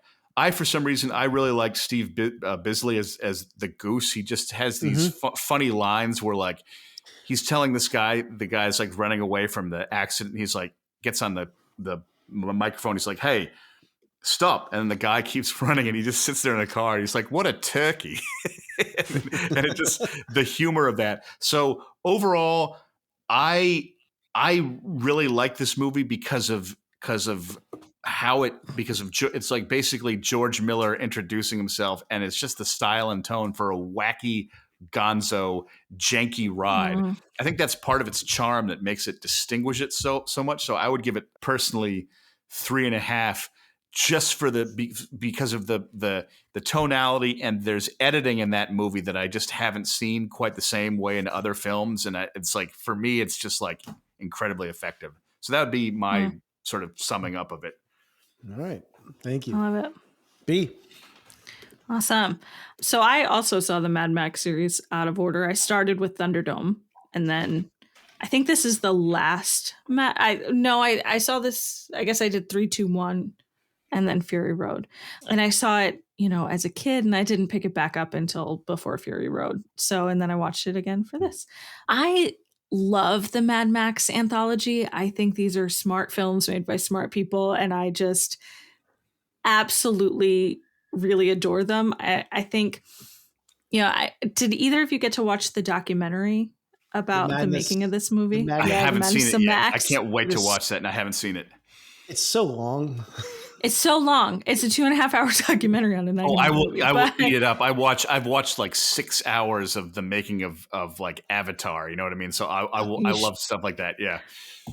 C: For some reason, I really like Steve Bisley as the Goose. He just has these funny lines where like he's telling the guy's like running away from the accident. He's like, gets on the microphone. He's like, "Hey, stop." And the guy keeps running and he just sits there in a car. He's like, "What a turkey." and it just, the humor of that. So overall, I really like this movie because of it's like basically George Miller introducing himself, and it's just the style and tone for a wacky, gonzo, janky ride. I think that's part of its charm that makes it distinguish it so much. So I would give it personally 3.5, just for because of the tonality, and there's editing in that movie that I just haven't seen quite the same way in other films, and it's like, for me, it's just like incredibly effective. So that would be my sort of summing up of it.
B: All right. Thank you.
D: I love it.
B: B.
D: Awesome. So I also saw the Mad Max series out of order. I started with Thunderdome, and then I think this is the last. I saw this. I guess I did 3, 2, 1, and then Fury Road, and I saw it, you know, as a kid, and I didn't pick it back up until before Fury Road. So, and then I watched it again for this. I love the Mad Max anthology. I think these are smart films made by smart people, and I just absolutely really adore them. I think, did either of you get to watch the documentary about the making of this movie?
C: I haven't seen it yet. I can't wait to watch that, and I haven't seen it.
B: It's so long.
D: It's so long. It's a 2.5-hour documentary on a 90 movie.
C: I will eat it up. I've watched like 6 hours of the making of like Avatar. You know what I mean? So I love stuff like that. Yeah.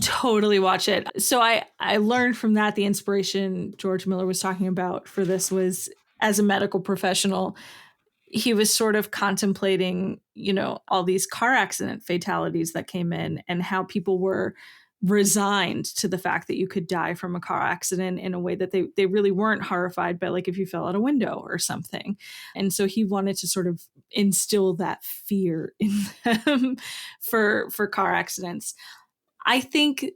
D: Totally watch it. So I learned from that the inspiration George Miller was talking about for this was, as a medical professional, he was sort of contemplating, all these car accident fatalities that came in and how people were resigned to the fact that you could die from a car accident in a way that they really weren't horrified by, like if you fell out a window or something. And so he wanted to sort of instill that fear in them for car accidents. I think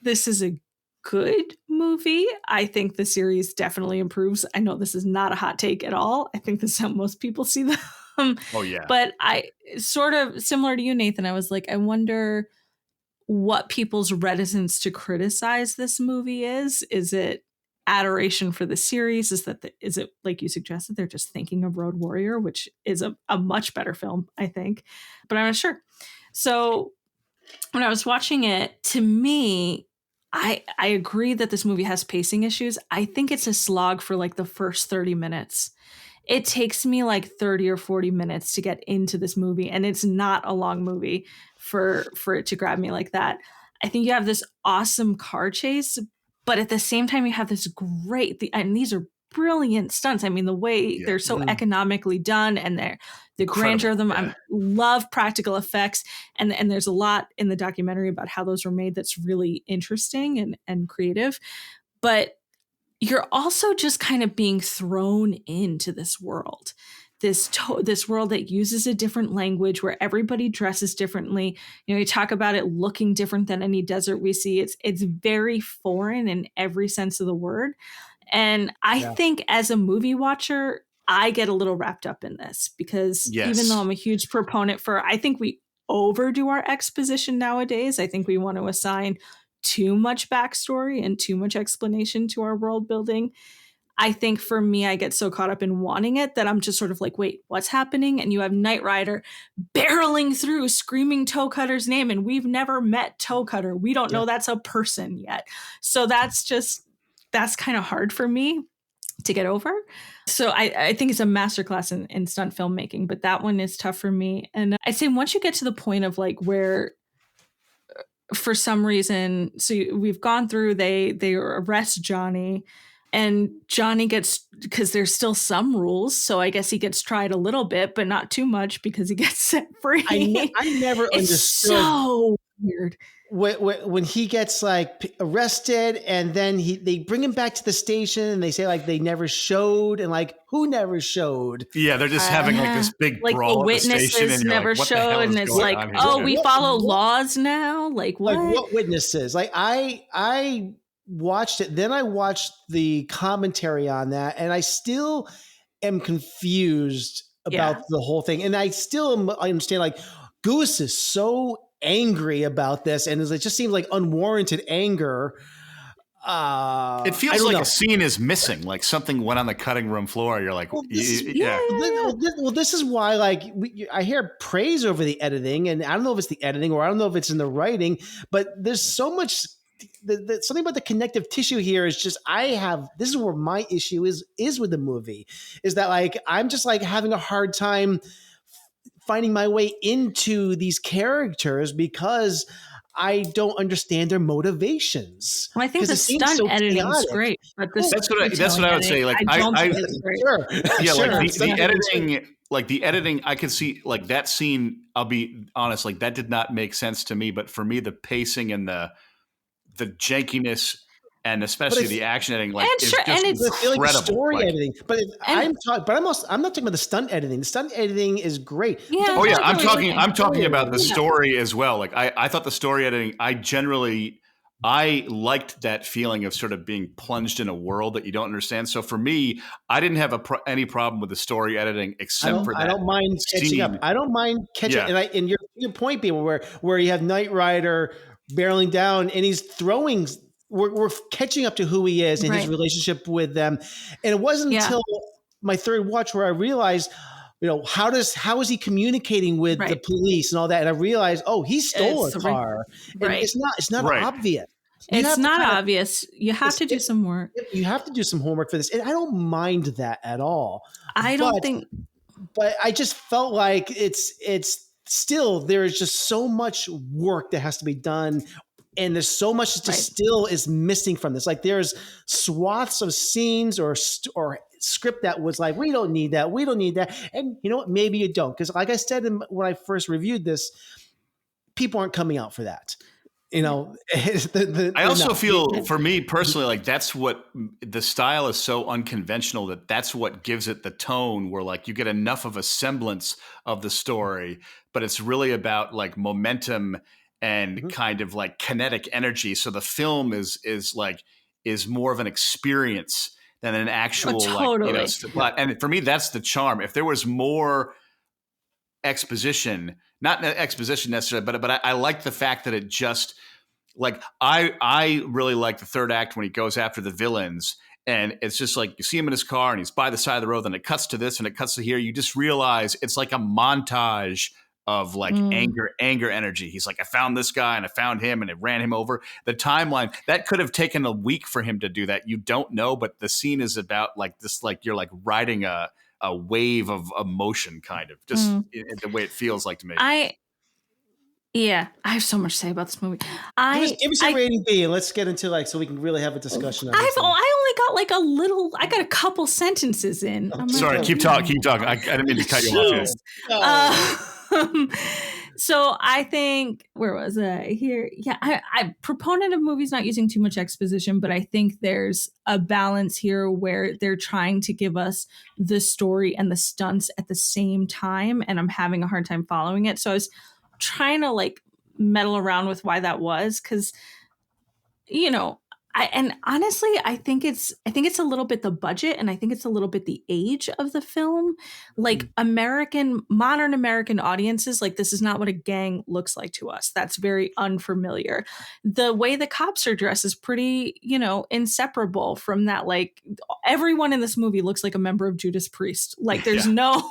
D: this is a good movie. I think the series definitely improves. I know this is not a hot take at all. I think this is how most people see them.
C: Oh yeah.
D: But I sort of similar to you, Nathan, I was like, I wonder what people's reticence to criticize this movie is. Is it adoration for the series? Is it like you suggested, they're just thinking of Road Warrior, which is a much better film, I think, but I'm not sure. So when I was watching it, to me, I agree that this movie has pacing issues. I think it's a slog for like the first 30 minutes. It takes me like 30 or 40 minutes to get into this movie, and it's not a long movie for it to grab me like that. I think you have this awesome car chase, but at the same time you have this and these are brilliant stunts. I mean, the way they're so economically done, and the grandeur of them. I love practical effects, and there's a lot in the documentary about how those were made that's really interesting and creative. But you're also just kind of being thrown into this world, this world that uses a different language, where everybody dresses differently. You talk about it looking different than any desert we see. It's very foreign in every sense of the word. And I think as a movie watcher, I get a little wrapped up in this because even though I'm a huge proponent I think we overdo our exposition nowadays. I think we want to assign too much backstory and too much explanation to our world building. I think for me, I get so caught up in wanting it that I'm just sort of like, wait, what's happening? And you have Knight Rider barreling through, screaming Toe Cutter's name, and we've never met Toe Cutter. We don't know that's a person yet. So that's kind of hard for me to get over. So I think it's a masterclass in stunt filmmaking, but that one is tough for me. And I'd say once you get to the point of like where, for some reason, so we've gone through, they arrest Johnny, and Johnny gets, because there's still some rules, so I guess he gets tried a little bit, but not too much because he gets set free.
B: I never understood.
D: So weird.
B: When he gets like arrested, and then they bring him back to the station, and they say like they never showed, and like who never showed?
C: Yeah, they're just having like this big
D: like
C: brawl
D: the witnesses
C: at the station, and
D: never
C: like,
D: showed, and it's like, we follow laws now. Like what?
B: Like what witnesses? Like I watched it, then I watched the commentary on that, and I still am confused about the whole thing, and I understand like Goose is so angry about this, and it just seems like unwarranted anger.
C: It feels like a scene is missing, like something went on the cutting room floor. You're like,
B: this is why like I hear praise over the editing, and I don't know if it's the editing or I don't know if it's in the writing, but there's so much. Something about the connective tissue here is just this is where my issue is with the movie, is that like I'm just like having a hard time finding my way into these characters because I don't understand their motivations.
D: Well, I think the stunt editing is great, but
C: that's what I would say. Like the editing, I could see like that scene. I'll be honest, like that did not make sense to me. But for me, the pacing and the jankiness, and especially the action editing, like it's incredible.
B: Like story editing, I'm not talking about the stunt editing. The stunt editing is great.
D: Yeah.
C: I'm talking about the story as well. Like I thought the story editing, I generally I liked that feeling of sort of being plunged in a world that you don't understand. So for me, I didn't have any problem with the story editing except for that.
B: I don't mind catching up. I don't mind catching.
C: Yeah.
B: And your point being where you have Knight Rider barreling down and he's throwing. We're catching up to who he is and his relationship with them. And it wasn't until my third watch where I realized, how is he communicating with the police and all that? And I realized, he stole a car.
D: Right.
B: And it's not obvious.
D: It's not obvious. You have to do some work.
B: You have to do some homework for this. And I don't mind that at all. But I just felt like it's still, there's just so much work that has to be done. And there's so much that just still is missing from this. Like there's swaths of scenes or script that was like, we don't need that. We don't need that. And you know what? Maybe you don't. Because like I said when I first reviewed this, people aren't coming out for that. I
C: also feel, for me personally, like that's what the style is so unconventional that's what gives it the tone where like you get enough of a semblance of the story, but it's really about like momentum and kind of like kinetic energy. So the film is more of an experience than an actual plot. And for me, that's the charm. If there was more exposition, not exposition necessarily, but I like the fact that it just like I really like the third act when he goes after the villains. And it's just like you see him in his car and he's by the side of the road, and it cuts to this and it cuts to here. You just realize it's like a montage of like anger energy. He's like, I found this guy and I found him and it ran him over. The timeline that could have taken a week for him to do that. You don't know, but the scene is about like this, like you're like riding a wave of emotion, kind of just the way it feels like to me. I
D: have so much to say about this movie.
B: Give us a rating B and let's get into so we can really have a discussion.
D: I only got I got a couple sentences in.
C: Sorry, keep talking. I didn't mean to cut you off.
D: So I think, where was I here? Yeah, I proponent of movies not using too much exposition, but I think there's a balance here where they're trying to give us the story and the stunts at the same time, and I'm having a hard time following it. So I was trying to like meddle around with why that was, because honestly, I think it's a little bit the budget, and I think it's a little bit the age of the film. Like modern American audiences, like this is not what a gang looks like to us. That's very unfamiliar. The way the cops are dressed is pretty, inseparable from that. Like everyone in this movie looks like a member of Judas Priest. Like there's no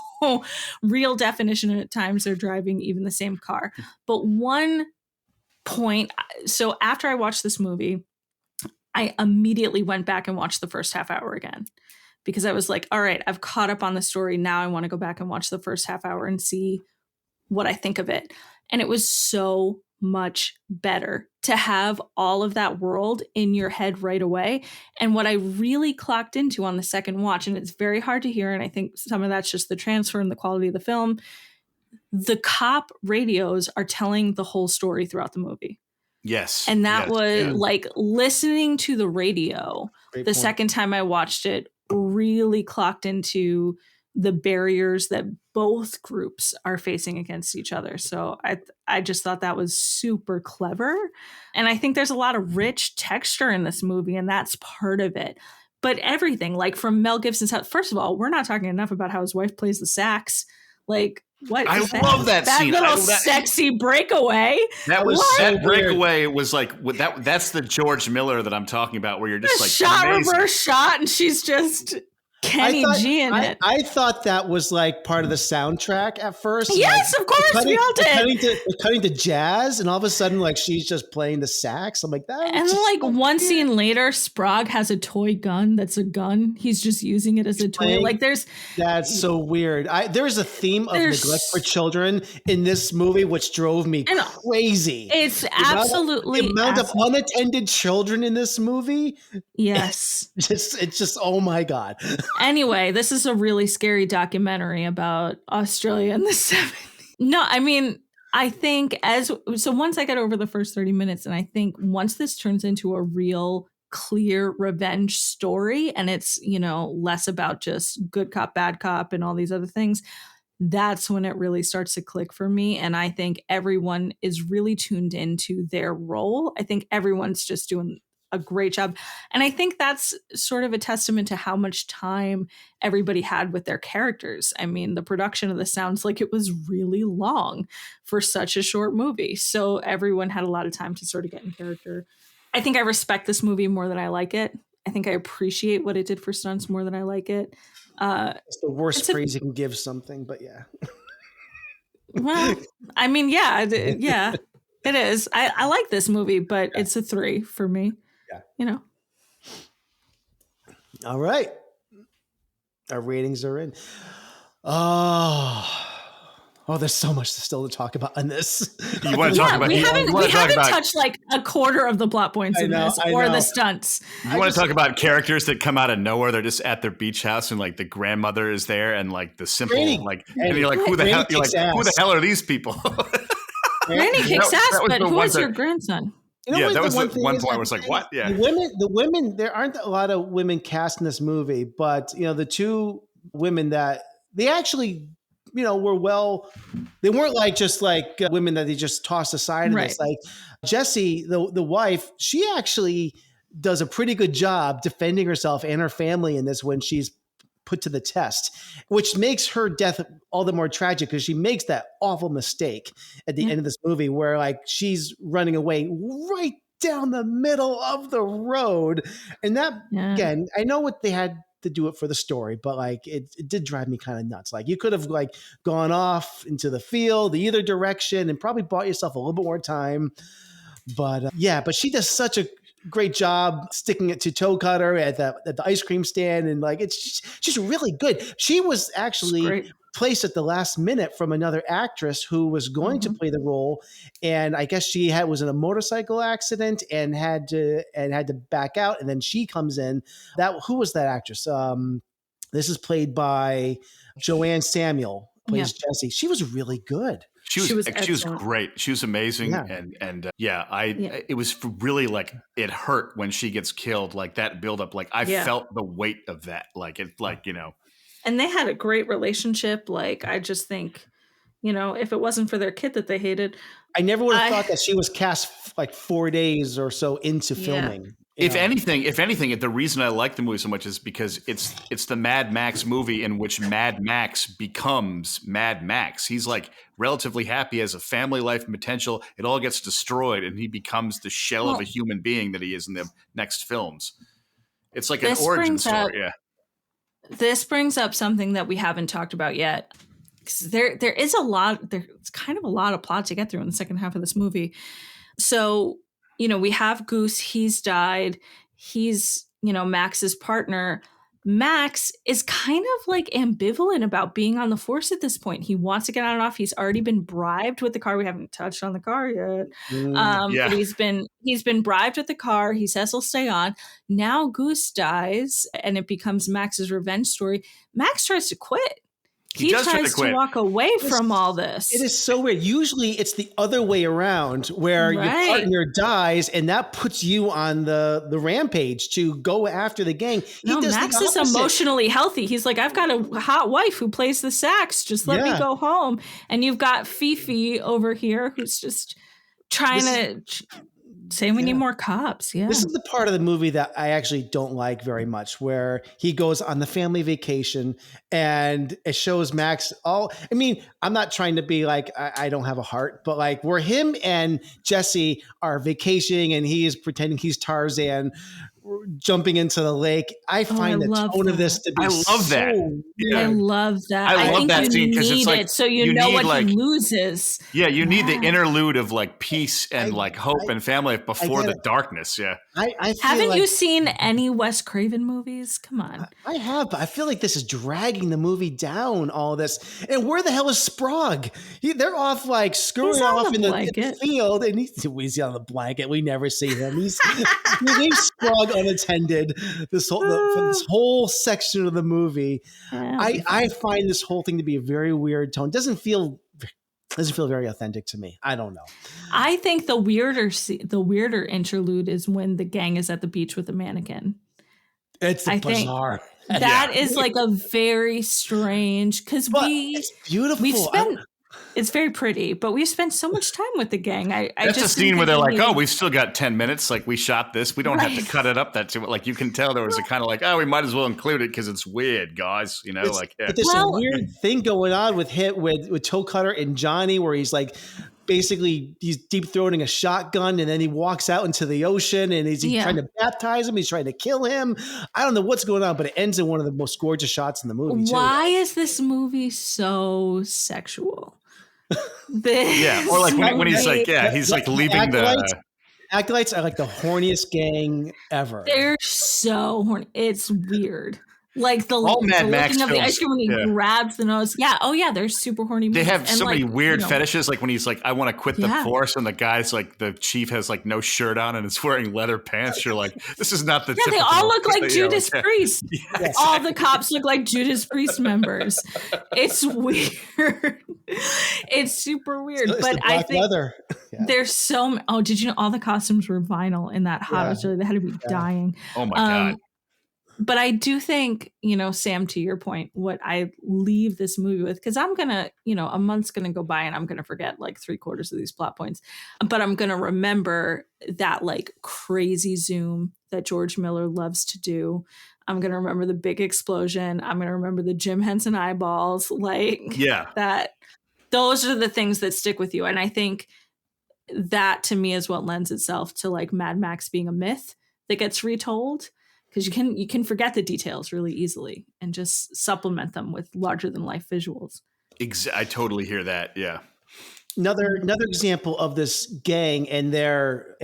D: real definition, and at times they're driving even the same car. But one point, so after I watched this movie, I immediately went back and watched the first half hour again, because I was like, all right, I've caught up on the story. Now I want to go back and watch the first half hour and see what I think of it. And it was so much better to have all of that world in your head right away. And what I really clocked into on the second watch, and it's very hard to hear, and I think some of that's just the transfer and the quality of the film, the cop radios are telling the whole story throughout the movie.
C: Yes.
D: And that was like listening to the radio. Great point. Second time I watched it, really clocked into the barriers that both groups are facing against each other. So I just thought that was super clever. And I think there's a lot of rich texture in this movie, and that's part of it. But everything, like from Mel Gibson's house, first of all, we're not talking enough about how his wife plays the sax. Like, what?
C: I love that scene.
D: That little sexy breakaway.
C: That breakaway was like that's the George Miller that I'm talking about, where you're just like
D: shot,
C: amazing.
D: Reverse shot, and she's just Kenny G in it.
B: I thought that was like part of the soundtrack at first.
D: Yes, of course, we all did.
B: Cutting to jazz, and all of a sudden, like she's just playing the sax. I'm like, that.
D: And then, like one scene later, Sprague has a toy gun. That's a gun. He's just using it as a toy. Like
B: that's so weird. There's a theme of neglect for children in this movie, which drove me crazy.
D: It's absolutely
B: the amount of unattended children in this movie.
D: Yes,
B: it's just oh my god.
D: Anyway, this is a really scary documentary about Australia in the 70s. No, I mean, I think once I get over the first 30 minutes, and I think once this turns into a real clear revenge story, and it's, less about just good cop, bad cop, and all these other things, that's when it really starts to click for me. And I think everyone is really tuned into their role. I think everyone's just doing a great job. And I think that's sort of a testament to how much time everybody had with their characters. I mean, the production of this sounds like it was really long for such a short movie. So everyone had a lot of time to sort of get in character. I think I respect this movie more than I like it. I think I appreciate what it did for stunts more than I like it.
B: It's the worst praise you can give something, but yeah.
D: Well, I mean, yeah, it is. I like this movie, but it's a 3 for me.
B: Yeah.
D: You know.
B: All right. Our ratings are in. Oh, there's so much still to talk about on this.
C: You want to talk about?
D: We haven't touched like a quarter of the plot points in this, or the stunts.
C: You want to talk about characters that come out of nowhere? They're just at their beach house, and like the grandmother is there, and like the simple, and you're like, who the hell? You're like, who the hell are these people?
D: Granny kicks ass, but who is your grandson?
B: You know
C: that was the one point
B: where
C: it's like, what? Yeah,
B: the women. There aren't a lot of women cast in this movie, but the two women that they actually, were well. They weren't like just like women that they just tossed aside. In this. Like Jessie, the wife, she actually does a pretty good job defending herself and her family in this when she's put to the test, which makes her death all the more tragic because she makes that awful mistake at the end of this movie where like she's running away right down the middle of the road. And that, again, I know what they had to do it for the story, but like it did drive me kind of nuts. Like you could have like gone off into the field, either direction, and probably bought yourself a little bit more time. But but she does such a great job sticking it to Toe Cutter at the ice cream stand, and like it's just really good. She was actually placed at the last minute from another actress who was going to play the role, and I guess she was in a motorcycle accident and had to back out, and then she comes in. Who was that actress? This is played by Joanne Samuel, plays Jessie. She was really good.
C: She was great. She was amazing. Yeah. It was really like it hurt when she gets killed, like that buildup. Like I felt the weight of that. Like it, like,
D: And they had a great relationship. Like I just think, if it wasn't for their kid that they hated.
B: I never would have thought that she was cast like 4 days or so into filming.
C: If anything, the reason I like the movie so much is because it's the Mad Max movie in which Mad Max becomes Mad Max. He's like relatively happy, has a family life and potential. It all gets destroyed, and he becomes the shell of a human being that he is in the next films. It's like an origin story.
D: This brings up something that we haven't talked about yet. There is a lot. There's kind of a lot of plot to get through in the second half of this movie. So. We have Goose. He's died. He's, Max's partner. Max is kind of like ambivalent about being on the force at this point. He wants to get on and off. He's already been bribed with the car. We haven't touched on the car yet. But he's been bribed with the car. He says he'll stay on. Now Goose dies and it becomes Max's revenge story. Max tries to quit. He tries to walk away from all this.
B: It is so weird. Usually it's the other way around where your partner dies and that puts you on the rampage to go after the gang.
D: Max is emotionally healthy. He's like, I've got a hot wife who plays the sax. Just let me go home. And you've got Fifi over here who's just trying to say we need more cops. Yeah.
B: This is the part of the movie that I actually don't like very much, where he goes on the family vacation and it shows Max I'm not trying to be like, I don't have a heart, but like where him and Jessie are vacationing and he is pretending he's Tarzan jumping into the lake. I find the tone of this to be
C: I love that.
D: I love that.
C: I love that scene because it's like
D: so you know what he loses.
C: Yeah, you need the interlude of like peace and like hope and family before the darkness. Yeah.
D: Haven't you seen any Wes Craven movies? Come on.
B: I have, but I feel like this is dragging the movie down, all this. And where the hell is Sprague? They're off like screwing off in the field, and he's on the blanket. We never see him. He leaves Sprague unattended this whole section of the movie. I find this whole thing to be a very weird tone. Doesn't feel very authentic to me. I don't know.
D: I think the weirder interlude is when the gang is at the beach with the mannequin.
B: It's bizarre.
D: That is like a very strange, because
B: it's beautiful.
D: It's very pretty, but we spent so much time with the gang.
C: That's a scene where they're like, "Oh, we've still got 10 minutes. Like, we shot this. We don't have to cut it up that too." Like, you can tell there was a kind of like, "Oh, we might as well include it because it's weird, guys." You know,
B: there's a weird thing going on with Toe Cutter and Johnny, where he's like, basically he's deep throating a shotgun, and then he walks out into the ocean, and is he trying to baptize him? He's trying to kill him. I don't know what's going on, but it ends in one of the most gorgeous shots in the movie.
D: Why is this movie so sexual?
C: Or like when he's like, he's like leaving the
B: Acolytes are like the horniest gang ever.
D: They're so horny. It's weird. Like the
C: Mad Max
D: of the ice cream when he grabs the nose. Yeah. Oh yeah. They're super horny.
C: They have so many weird fetishes. Like when he's like, I want to quit the force. And the guy's like, the chief has like no shirt on and is wearing leather pants. You're like, this is not the typical.
D: They all look like Judas Priest. Yeah, all the cops look like Judas Priest members. It's weird. It's super weird. But I think there's so. Oh, did you know all the costumes were vinyl in that hot? Yeah. They had to be dying.
C: Oh my God.
D: But I do think, Sam, to your point, what I leave this movie with, because I'm going to, a month's going to go by and I'm going to forget like 3/4 of these plot points, but I'm going to remember that like crazy zoom that George Miller loves to do. I'm going to remember the big explosion. I'm going to remember the Jim Henson eyeballs. Those are the things that stick with you. And I think that to me is what lends itself to like Mad Max being a myth that gets retold. Because you can forget the details really easily and just supplement them with larger than life visuals.
C: I totally hear that. Yeah.
B: Another example of this gang and their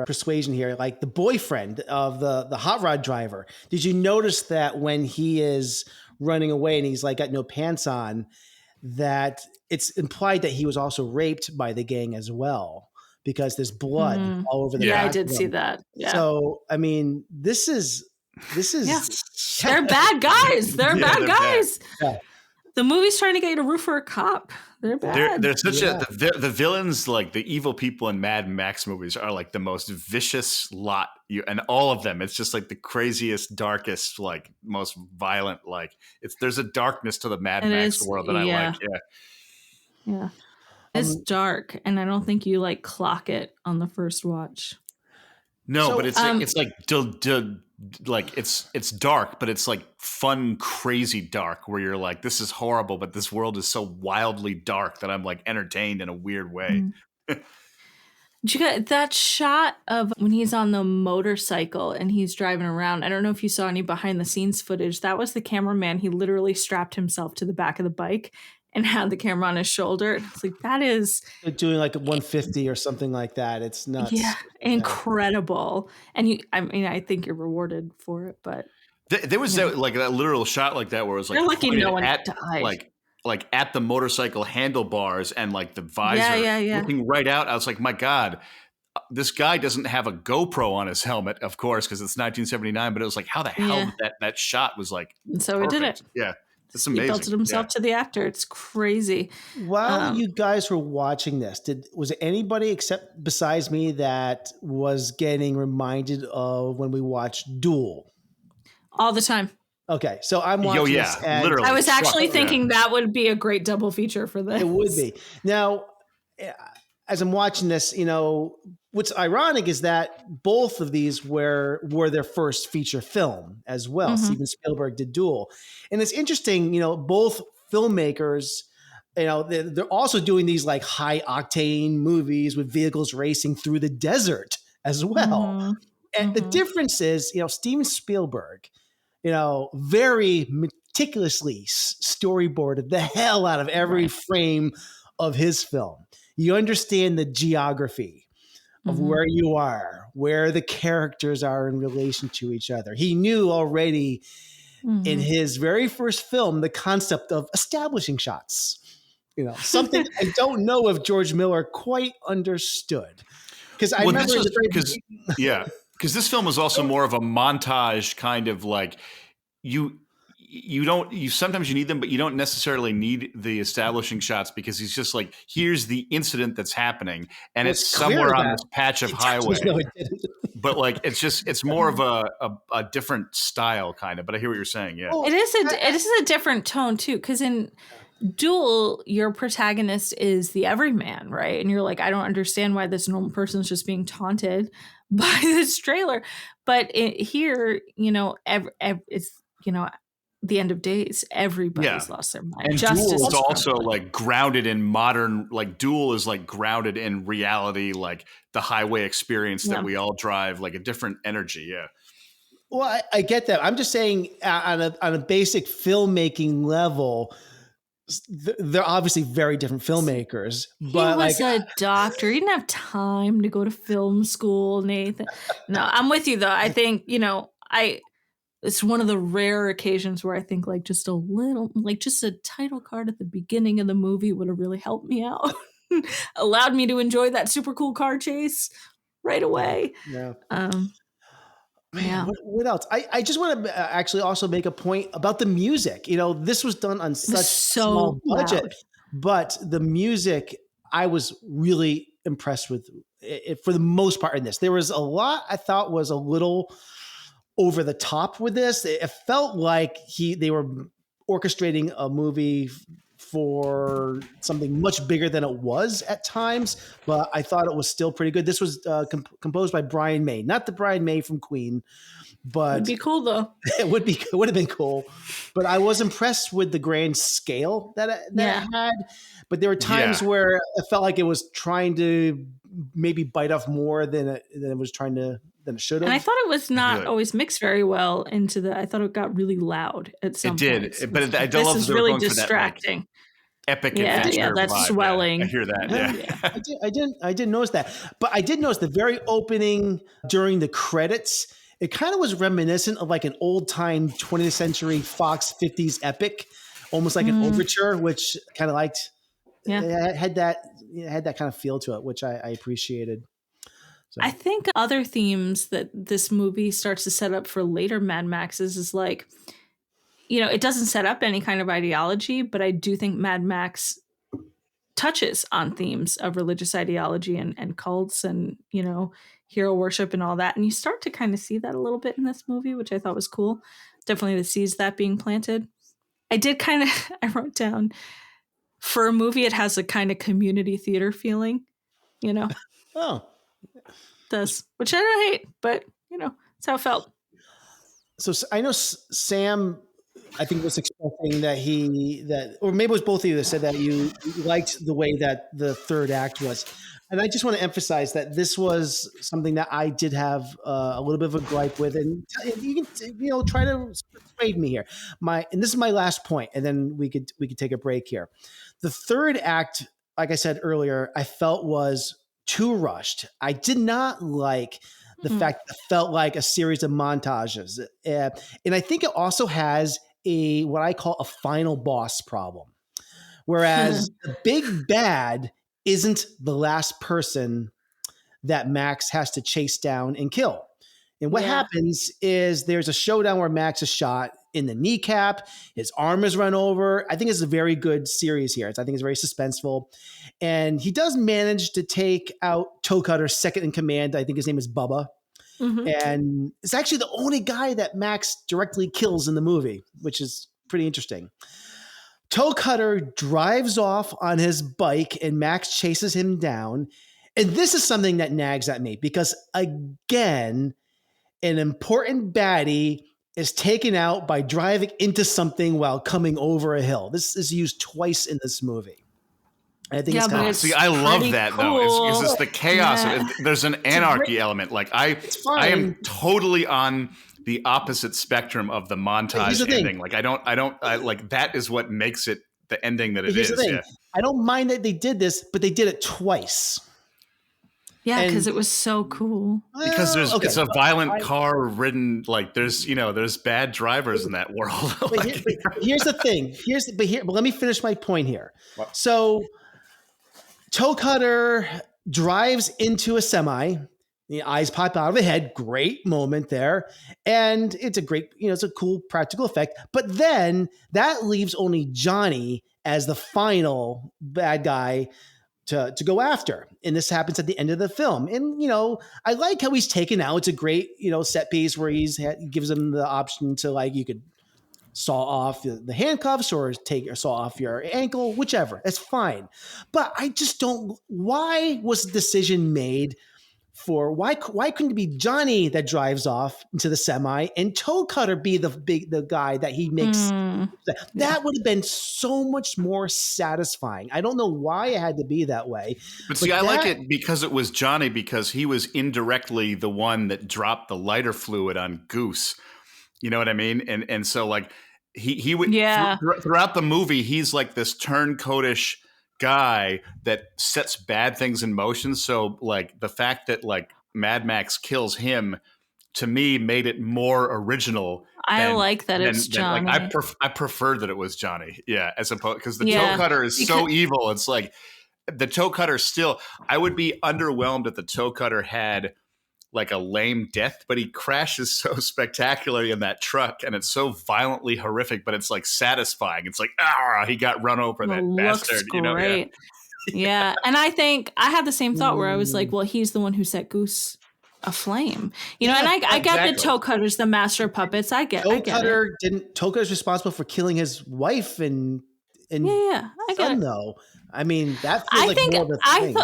B: persuasion here, like the boyfriend of the hot rod driver. Did you notice that when he is running away and he's like got no pants on, that it's implied that he was also raped by the gang as well? Because there's blood all over the back.
D: I did see that. Yeah.
B: So, I mean, this is
D: they're bad guys. They're bad guys. Yeah. The movie's trying to get you to root for a cop. They're bad.
C: They're such the villains, like the evil people in Mad Max movies are like the most vicious lot. And all of them, it's just like the craziest, darkest, like most violent. Like there's a darkness to the Mad Max world that I like.
D: Yeah. It's dark, and I don't think you like clock it on the first watch.
C: No, but it's like it's dark, but it's like fun, crazy dark where you're like, this is horrible, but this world is so wildly dark that I'm like entertained in a weird way.
D: Did you get that shot of when he's on the motorcycle and he's driving around? I don't know if you saw any behind the scenes footage. That was the cameraman. He literally strapped himself to the back of the bike and had the camera on his shoulder. It's like, that is...
B: They're doing like a 150 or something like that. It's nuts.
D: Yeah, incredible. And I think you're rewarded for it, but...
C: There was that literal shot like that where it was like...
D: You're lucky no one died.
C: Like at the motorcycle handlebars and like the visor looking right out. I was like, my God, this guy doesn't have a GoPro on his helmet, of course, because it's 1979, but it was like, how the hell that shot was like...
D: And so perfect. He did it.
C: Yeah. It's amazing.
D: He built it himself to the actor. It's crazy.
B: While you guys were watching this, was there anybody besides me that was getting reminded of when we watched Duel?
D: All the time.
B: Okay, so I'm watching this. And
C: literally.
D: I was actually thinking that would be a great double feature for this.
B: It would be. Now, as I'm watching this, what's ironic is that both of these were their first feature film as well. Mm-hmm. Steven Spielberg did Duel. And it's interesting, both filmmakers, they're also doing these like high octane movies with vehicles racing through the desert as well. Mm-hmm. And the difference is, Steven Spielberg, very meticulously storyboarded the hell out of every frame of his film. You understand the geography of where you are, where the characters are in relation to each other. He knew already in his very first film the concept of establishing shots. Something I don't know if George Miller quite understood. Because I remember
C: because this film was also more of a montage kind of like sometimes you need them, but you don't necessarily need the establishing shots because he's just like, here's the incident that's happening, and it's somewhere on this patch of highway. No, it didn't. But like, it's more of a different style kind of. But I hear what you're saying. Yeah,
D: it is a different tone too, because in Duel, your protagonist is the everyman, right? And you're like, I don't understand why this normal person is just being taunted by this trailer. But here, it's the end of days. Everybody's lost their mind.
C: And Duel is also like grounded in modern. Like Duel is like grounded in reality, like the highway experience that we all drive, like a different energy. Yeah.
B: Well, I get that. I'm just saying on a basic filmmaking level, they're obviously very different filmmakers. But
D: he was a doctor. He didn't have time to go to film school, Nathan. No, I'm with you though. I think, it's one of the rare occasions where I think like just a little, like just a title card at the beginning of the movie would have really helped me out. Allowed me to enjoy that super cool car chase right away.
B: Yeah.
D: Man,
B: what else? I just want to actually also make a point about the music. This was done on such small budget, but the music I was really impressed with it for the most part in this. There was a lot I thought was a little over the top with this. It felt like they were orchestrating a movie for something much bigger than it was at times, but I thought it was still pretty good. This was composed by Brian May, not the Brian May from Queen, but
D: it'd be cool though.
B: It would have been cool, but I was impressed with the grand scale that it had. But there were times where it felt like it was trying to maybe bite off more than it was trying to. Than it should have.
D: And I thought it was not always mixed very well I thought it got really loud at some point.
C: It did, but I don't love
D: this is really distracting.
C: Epic adventure.
D: Yeah, that's
C: vibe.
D: swelling.
C: I hear that. Yeah.
B: I didn't notice that, but I did notice the very opening during the credits. It kind of was reminiscent of like an old time 20th century Fox 50s epic, almost like an overture, which kind of liked. Yeah, it had that kind of feel to it, which I appreciated. So.
D: I think other themes that this movie starts to set up for later Mad Maxes is like, it doesn't set up any kind of ideology, but I do think Mad Max touches on themes of religious ideology and cults and, hero worship and all that. And you start to kind of see that a little bit in this movie, which I thought was cool. Definitely the seeds that being planted. I wrote down, for a movie, it has a kind of community theater feeling,
B: Oh.
D: Does, which I don't hate, but it's how it felt.
B: So I know Sam, I think, was expressing that or maybe it was both of you that said that you liked the way that the third act was. And I just want to emphasize that this was something that I did have a little bit of a gripe with, and you can try to persuade me here. And this is my last point, and then we could take a break here. The third act, like I said earlier, I felt was too rushed. I did not like the fact that it felt like a series of montages. And I think it also has what I call a final boss problem. Whereas the big bad isn't the last person that Max has to chase down and kill. And what happens is there's a showdown where Max is shot in the kneecap. His arm is run over. I think it's a very good series here. I think it's very suspenseful. And he does manage to take out Toe Cutter's second in command. I think his name is Bubba. Mm-hmm. And it's actually the only guy that Max directly kills in the movie, which is pretty interesting. Toe Cutter drives off on his bike and Max chases him down. And this is something that nags at me because, again, an important baddie is taken out by driving into something while coming over a hill. This is used twice in this movie. I think
C: I love that cool. though. It's just the chaos. Yeah. There's an anarchy element. Like I am totally on the opposite spectrum of the montage ending. Like I like that is what makes it the ending that it is. Yeah.
B: I don't mind that they did this, but they did it twice.
D: Yeah, because it was so cool.
C: Because it's a violent car ridden, like there's bad drivers in that world.
B: But here's the thing. But let me finish my point here. What? So Toe Cutter drives into a semi. The eyes pop out of the head. Great moment there. And it's a great, it's a cool practical effect. But then that leaves only Johnny as the final bad guy to go after. And this happens at the end of the film. And, I like how he's taken out. It's a great, set piece where he gives him the option to, like, you could saw off the handcuffs or saw off your ankle, whichever. That's fine. But I just don't, why was the decision made for why couldn't it be Johnny that drives off into the semi and Toe Cutter be the guy that he makes? That would have been so much more satisfying. I don't know why it had to be that way.
C: But see, I like it because it was Johnny, because he was indirectly the one that dropped the lighter fluid on Goose. You know what I mean? And so, like, he would throughout the movie, he's like this turncoatish guy that sets bad things in motion. So, like, the fact that, like, Mad Max kills him, to me, made it more original.
D: I like that it's Johnny.
C: Like, I prefer that it was Johnny. Yeah, as opposed, because the Toe Cutter is so evil. It's like the Toe Cutter still. I would be underwhelmed if the Toe Cutter had like a lame death, but he crashes so spectacularly in that truck, and it's so violently horrific, but it's like satisfying. It's like, he got run over, that bastard.
D: Great. Yeah. And I think I had the same thought where I was like, well, he's the one who set Goose aflame. And I get the Toe Cutter's the master of puppets. I get Toe
B: Cutter's responsible for killing his wife and
D: I get it.
B: Though. I mean, that feels more of a thing.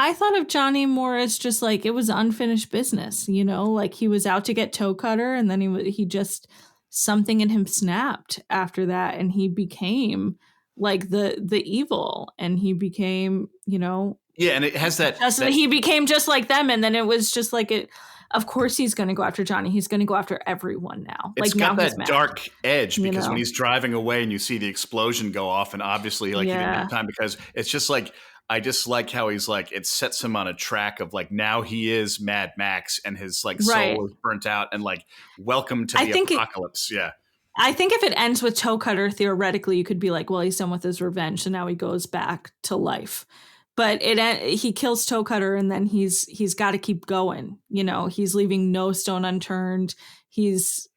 D: I thought of Johnny more as just like it was unfinished business, like he was out to get Toe Cutter, and then he just something in him snapped after that, and he became like the evil, and he became and
C: it has that
D: he became just like them, and then it was just like it. Of course, he's going to go after Johnny. He's going to go after everyone now.
C: It's
D: like
C: got
D: now
C: that dark edge because when he's driving away and you see the explosion go off, and obviously like he didn't have time, because it's just like. I just like how he's like, it sets him on a track of like, now he is Mad Max and his like soul is burnt out, and like, welcome to the apocalypse.
D: I think if it ends with Toe Cutter, theoretically, you could be like, well, he's done with his revenge, so now he goes back to life. But he kills Toe Cutter, and then he's got to keep going. He's leaving no stone unturned. He's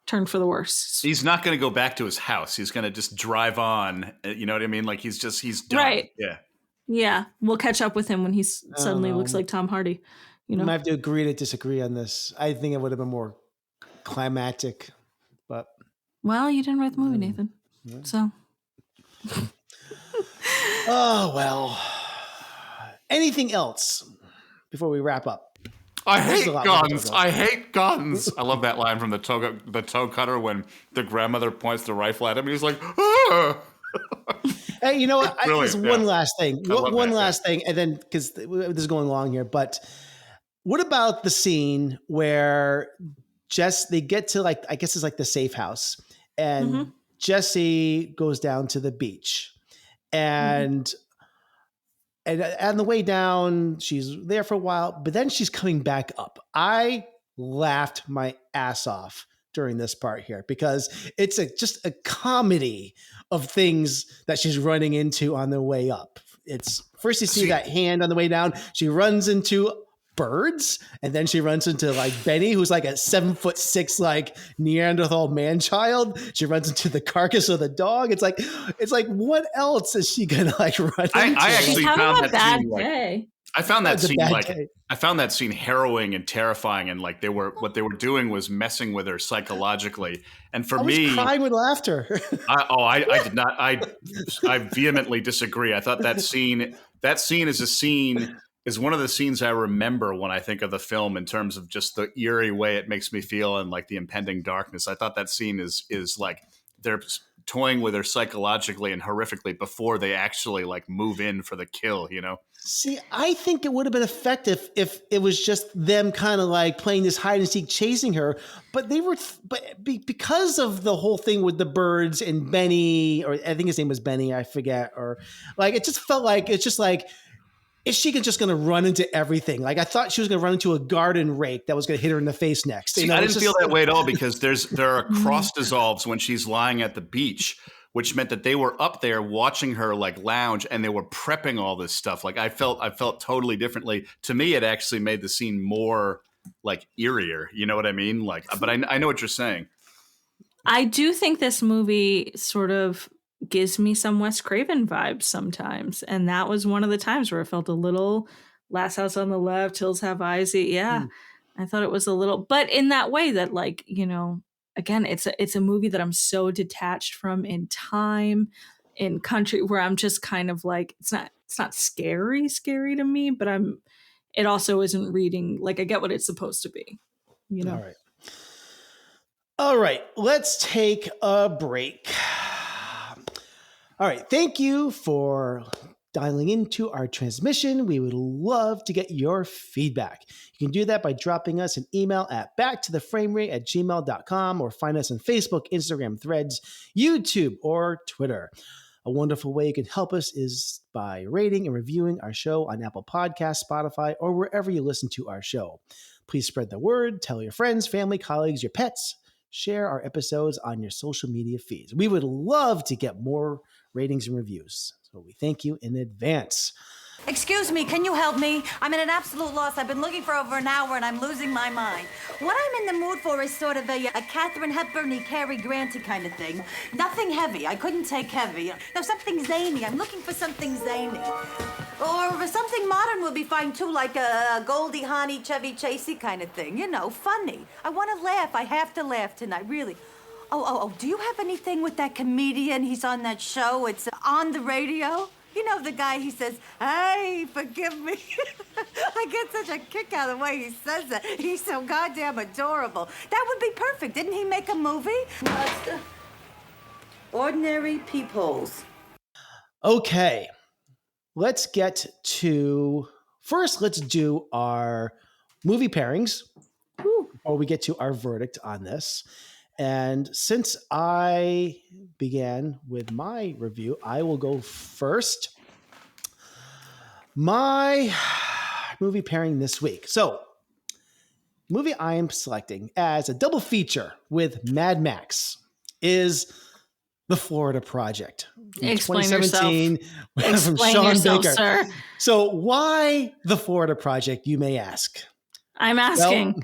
D: turned for the worse.
C: He's not going to go back to his house. He's going to just drive on. You know what I mean? Like he's done.
D: Right.
C: Yeah.
D: Yeah. We'll catch up with him when he suddenly looks like Tom Hardy.
B: I might have to agree to disagree on this. I think it would have been more climactic, but.
D: Well, you didn't write the movie, Nathan.
B: Yeah.
D: So.
B: Oh, well. Anything else before we wrap up?
C: I hate guns. I love that line from the Toe Cutter when the grandmother points the rifle at him. And he's like, ah!
B: Hey, you know what? There's one last thing. One last thing. And then, because this is going long here, but what about the scene where they get to like, I guess it's like the safe house, and Jesse goes down to the beach, and on the way down, she's there for a while, but then she's coming back up. I laughed my ass off during this part here because it's just a comedy of things that she's running into on the way up. It's first you see that hand on the way down. She runs into birds, and then she runs into like Benny, who's like a 7'6" like Neanderthal man child. She runs into the carcass of the dog. It's like what else is she gonna like run into?
C: I actually found that scene
D: day.
C: I found that scene I found that scene harrowing and terrifying, and like what they were doing was messing with her psychologically. And for me,
B: I was crying with laughter.
C: I did not. I vehemently disagree. I thought that scene is one of the scenes I remember when I think of the film in terms of just the eerie way it makes me feel and like the impending darkness. I thought that scene is like they're toying with her psychologically and horrifically before they actually like move in for the kill,
B: See, I think it would have been effective if it was just them kind of like playing this hide and seek, chasing her. But because of the whole thing with the birds and Benny, or I think his name was Benny, I forget, or like it just felt like it's just like. Is she just going to run into everything? Like I thought she was going to run into a garden rake that was going to hit her in the face next.
C: I didn't feel that way at all because there are cross dissolves when she's lying at the beach which meant that they were up there watching her like lounge, and they were prepping all this stuff. Like I felt totally differently. To me, it actually made the scene more like eerier. You know what I mean? Like, but I know what you're saying.
D: I do think this movie sort of gives me some Wes Craven vibes sometimes. And that was one of the times where I felt a little Last House on the Left, Hills Have Eyes. Yeah, I thought it was a little, but in that way that, like, you know, again, it's a movie that I'm so detached from in time, in country, where I'm just kind of like, it's not scary to me, but it also isn't reading, like, I get what it's supposed to be, you know?
B: All right, let's take a break. All right, thank you for dialing into our transmission. We would love to get your feedback. You can do that by dropping us an email at backtotheframerate@gmail.com or find us on Facebook, Instagram, Threads, YouTube, or Twitter. A wonderful way you can help us is by rating and reviewing our show on Apple Podcasts, Spotify, or wherever you listen to our show. Please spread the word, tell your friends, family, colleagues, your pets, share our episodes on your social media feeds. We would love to get more ratings and reviews, so we thank you in advance.
J: Excuse me, can you help me? I'm at an absolute loss. I've been looking for over an hour and I'm losing my mind. What I'm in the mood for is sort of a Katharine Hepburn-y, Cary Grant-y kind of thing. Nothing heavy. I couldn't take heavy. No, something zany. I'm looking for something zany. Or something modern would be fine too, like a Goldie Hawn, Chevy Chasey kind of thing. You know, funny. I want to laugh. I have to laugh tonight, really. Oh, do you have anything with that comedian? He's on that show. It's on the radio. You know the guy, he says, hey, forgive me. I get such a kick out of the way he says that. He's so goddamn adorable. That would be perfect. Didn't he make a movie? Ordinary Peepholes.
B: Okay, let's get to, first let's do our movie pairings before we get to our verdict on this. And since I began with my review, I will go first. My movie pairing this week. So, movie I am selecting as a double feature with Mad Max is The Florida Project.
D: Explain
B: 2017
D: yourself.
B: from
D: Explain
B: Sean
D: yourself,
B: Baker.
D: sir.
B: So, why The Florida Project, you may ask?
D: I'm asking.
B: Well,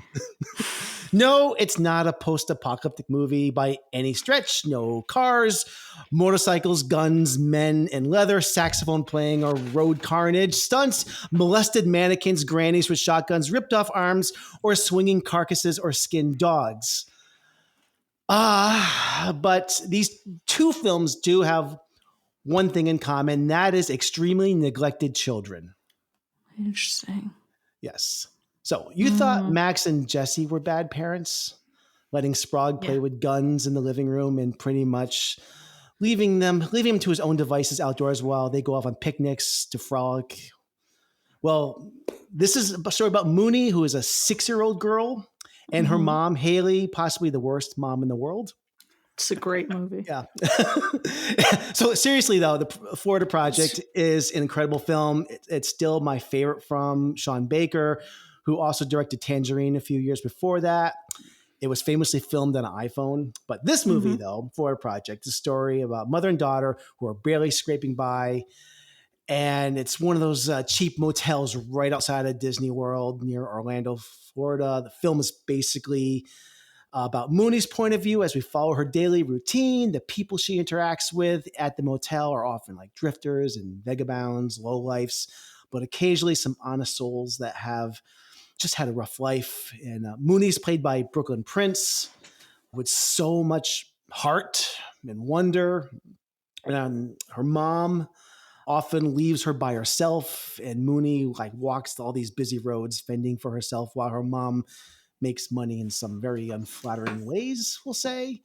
B: no, it's not a post-apocalyptic movie by any stretch. No cars, motorcycles, guns, men in leather, saxophone playing, or road carnage, stunts, molested mannequins, grannies with shotguns, ripped off arms, or swinging carcasses or skinned dogs. But these two films do have one thing in common, and that is extremely neglected children.
D: Interesting.
B: Yes. So you thought Max and Jesse were bad parents, letting Sprague play with guns in the living room and pretty much leaving him to his own devices outdoors while they go off on picnics to frolic. Well, this is a story about Mooney, who is a 6-year-old girl, and her mom, Haley, possibly the worst mom in the world.
D: It's a great movie.
B: Yeah. So seriously, though, the Florida Project is an incredible film. It's still my favorite from Sean Baker, who also directed Tangerine a few years before that. It was famously filmed on an iPhone. But this movie, though, Florida Project, is a story about mother and daughter who are barely scraping by. And it's one of those cheap motels right outside of Disney World near Orlando, Florida. The film is basically about Mooney's point of view as we follow her daily routine. The people she interacts with at the motel are often like drifters and vagabonds, lowlifes, but occasionally some honest souls that have just had a rough life. And Mooney's played by Brooklyn Prince with so much heart and wonder. And her mom often leaves her by herself, and Mooney like walks all these busy roads fending for herself while her mom makes money in some very unflattering ways, we'll say.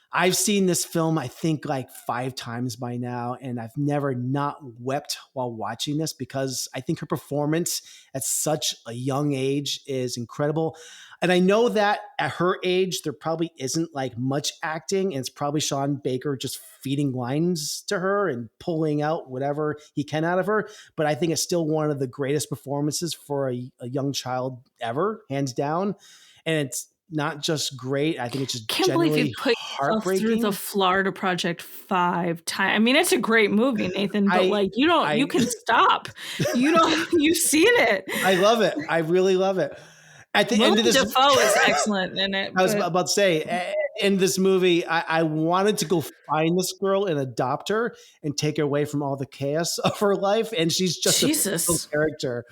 B: I've seen this film, I think, like 5 times by now, and I've never not wept while watching this because I think her performance at such a young age is incredible. And I know that at her age, there probably isn't like much acting, and it's probably Sean Baker just feeding lines to her and pulling out whatever he can out of her. But I think it's still one of the greatest performances for a young child ever, hands down. And it's not just great. I think it's just
D: Can't believe you put
B: heartbreaking.
D: Through the Florida Project 5 times. I mean, it's a great movie, Nathan, but you can stop. You've seen it.
B: I love it. I really love it. At the end of this,
D: Dafoe is excellent in it.
B: I was about to say, in this movie, I wanted to go find this girl and adopt her and take her away from all the chaos of her life. And she's just a character.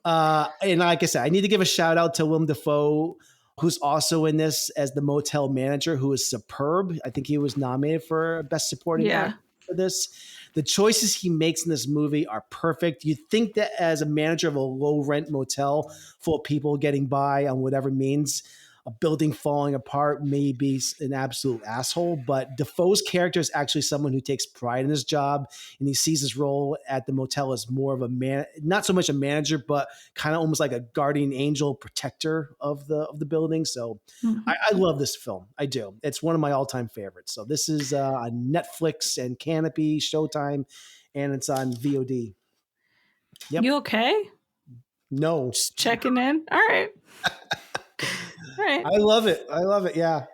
B: And like I said, I need to give a shout out to Willem Dafoe, who's also in this as the motel manager, who is superb. I think he was nominated for Best Supporting Actor for this. The choices he makes in this movie are perfect. You think that as a manager of a low rent motel full of people getting by on whatever means, a building falling apart may be an absolute asshole, but Defoe's character is actually someone who takes pride in his job, and he sees his role at the motel as more of a man, not so much a manager, but kind of almost like a guardian angel protector of the building. So I love this film. I do. It's one of my all-time favorites. So this is on Netflix and Canopy, Showtime, and it's on VOD. Yep.
D: You okay?
B: No.
D: Just checking in. All right. All right.
B: I love it. Yeah.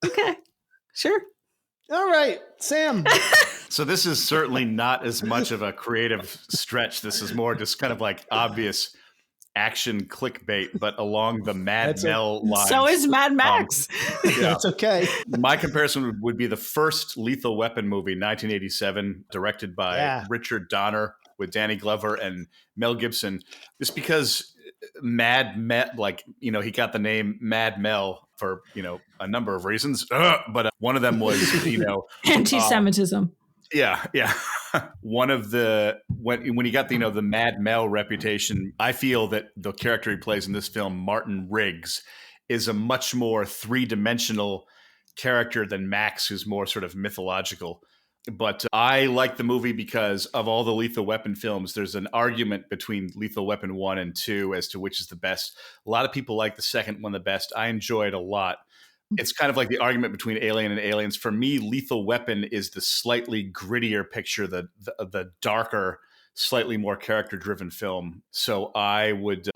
D: Okay. Sure.
B: All right, Sam.
C: So this is certainly not as much of a creative stretch. This is more just kind of like obvious action clickbait, but along the Mad Mel lines.
D: So is Mad Max.
B: That's okay.
C: My comparison would be the first Lethal Weapon movie, 1987, directed by Richard Donner with Danny Glover and Mel Gibson, just because he got the name Mad Mel for, a number of reasons. But one of them was,
D: anti-Semitism.
C: Yeah. One of when he got the Mad Mel reputation, I feel that the character he plays in this film, Martin Riggs, is a much more three-dimensional character than Max, who's more sort of mythological. But I like the movie because of all the Lethal Weapon films, there's an argument between Lethal Weapon 1 and 2 as to which is the best. A lot of people like the second one the best. I enjoy it a lot. It's kind of like the argument between Alien and Aliens. For me, Lethal Weapon is the slightly grittier picture, the darker, slightly more character-driven film. So I would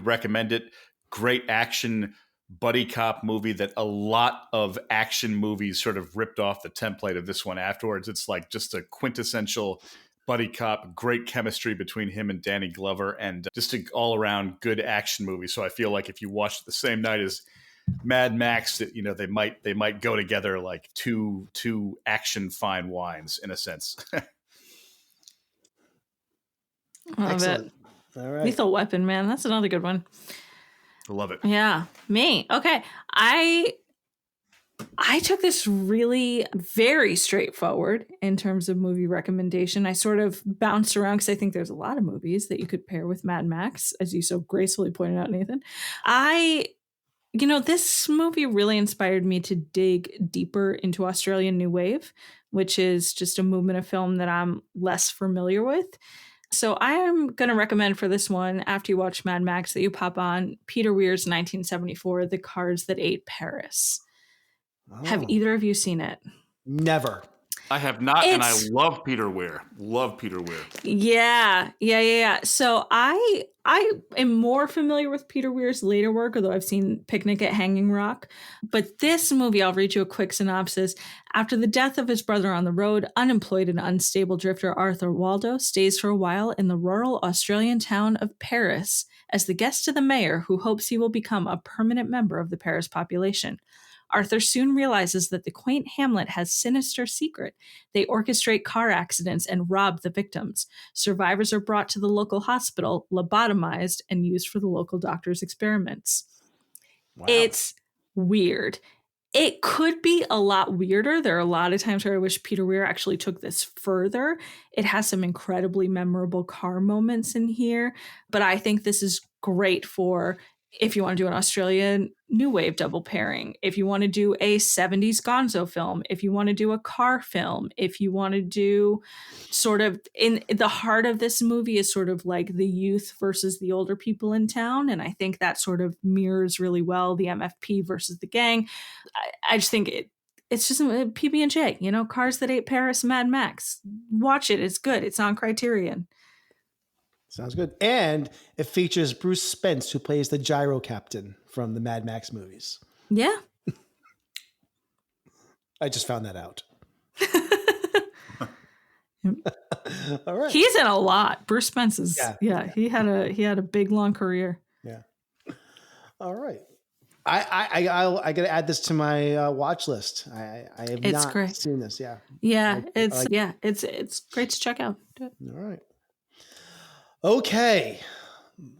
C: recommend it. Great action buddy cop movie that a lot of action movies sort of ripped off the template of this one afterwards. It's like just a quintessential buddy cop, great chemistry between him and Danny Glover, and just an all-around good action movie. So I feel like if you watch it the same night as Mad Max, that they might go together like two action fine wines in a sense.
B: Excellent. All right.
D: Lethal Weapon, man, that's another good one.
C: I love it.
D: Yeah, me. Okay, I took this really very straightforward in terms of movie recommendation. I sort of bounced around because I think there's a lot of movies that you could pair with Mad Max, as you so gracefully pointed out, Nathan. This movie really inspired me to dig deeper into Australian New Wave, which is just a movement of film that I'm less familiar with. So I am going to recommend for this one, after you watch Mad Max, that you pop on Peter Weir's 1974, The Cars That Ate Paris. Oh. Have either of you seen it?
B: Never.
C: I have not, and I love Peter Weir. Love Peter Weir.
D: Yeah. So I am more familiar with Peter Weir's later work, although I've seen Picnic at Hanging Rock. But this movie, I'll read you a quick synopsis. After the death of his brother on the road, unemployed and unstable drifter Arthur Waldo stays for a while in the rural Australian town of Paris as the guest to the mayor, who hopes he will become a permanent member of the Paris population. Arthur soon realizes that the quaint hamlet has sinister secret. They orchestrate car accidents and rob the victims. Survivors are brought to the local hospital, lobotomized, and used for the local doctor's experiments. Wow. It's weird. It could be a lot weirder. There are a lot of times where I wish Peter Weir actually took this further. It has some incredibly memorable car moments in here, but I think this is great for if you want to do an Australian New Wave double pairing, if you want to do a 70s gonzo film, if you want to do a car film, if you want to do sort of in the heart of this movie is sort of like the youth versus the older people in town. And I think that sort of mirrors really well the MFP versus the gang. I just think it's just a PB&J, Cars That Ate Paris, Mad Max. Watch it. It's good. It's on Criterion.
B: Sounds good. And it features Bruce Spence, who plays the gyro captain from the Mad Max movies.
D: Yeah.
B: I just found that out. All right.
D: He's in a lot. Bruce Spence is he had a big long career.
B: Yeah. All right. I got to add this to my watch list. I have not seen this. Yeah.
D: Yeah, it's great to check out.
B: All right. Okay.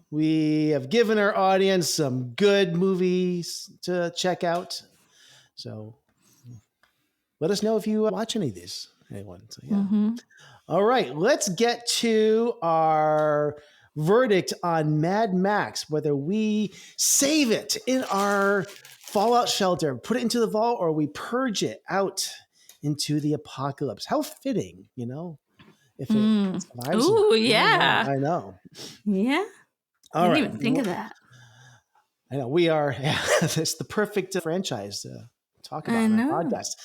B: We have given our audience some good movies to check out. So let us know if you watch any of these. Anyone. So, yeah.
D: Mm-hmm.
B: All right. Let's get to our verdict on Mad Max, whether we save it in our fallout shelter, put it into the vault, or we purge it out into the apocalypse. How fitting, if it survives.
D: Ooh, yeah.
B: I know.
D: Yeah.
B: All right.
D: I didn't even think of that.
B: I know we are. Yeah, it's the perfect franchise to talk about on our podcast.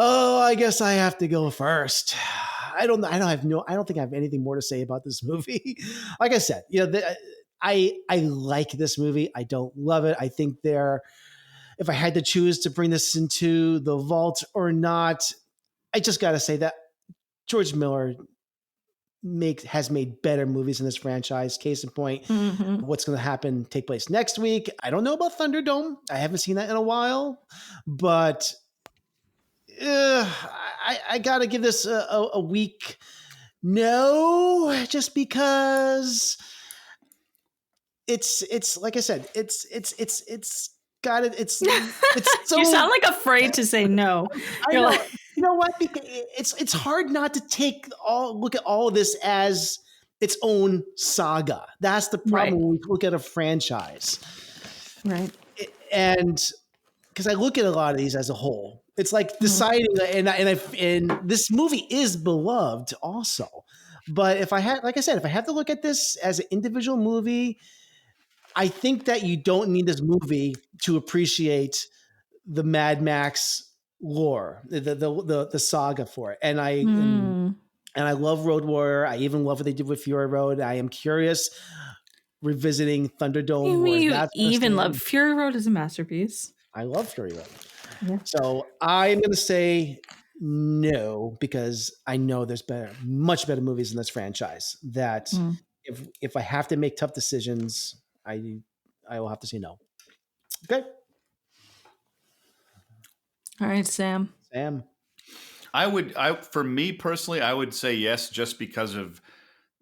B: Oh, I guess I have to go first. I don't think I have anything more to say about this movie. Like I said, I like this movie. I don't love it. I think if I had to choose to bring this into the vault or not, I just got to say that George Miller has made better movies in this franchise. Case in point, what's going to take place next week. I don't know about Thunderdome. I haven't seen that in a while, but I got to give this a week. No, just because it's like I said, it's got it. It's so,
D: you sound like afraid to say no.
B: I know. You know what? Because it's hard not to look at all of this as its own saga. That's the problem when we look at a franchise,
D: right?
B: And because I look at a lot of these as a whole, it's like deciding. And this movie is beloved also, but if I have to look at this as an individual movie, I think that you don't need this movie to appreciate the Mad Max lore, the saga for it. And I love Road Warrior. I even love what they did with Fury Road. I am curious revisiting Thunderdome.
D: You even love Fury Road is a masterpiece.
B: I love Fury Road. Yeah. So I'm going to say no, because I know there's much better movies in this franchise that if I have to make tough decisions, I will have to say no. Okay.
D: All right, Sam.
C: For me personally, I would say yes, just because of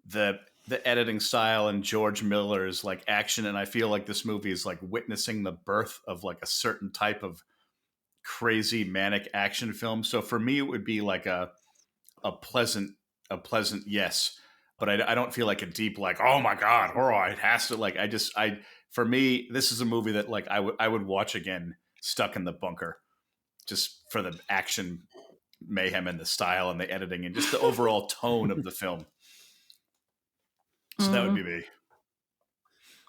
C: the editing style and George Miller's like action. And I feel like this movie is like witnessing the birth of like a certain type of crazy manic action film. So for me, it would be like a pleasant yes, but I don't feel like a deep, like, oh my God, horror. It has to for me, this is a movie that like I would watch again, stuck in the bunker, just for the action mayhem and the style and the editing and just the overall tone of the film. So that would be me.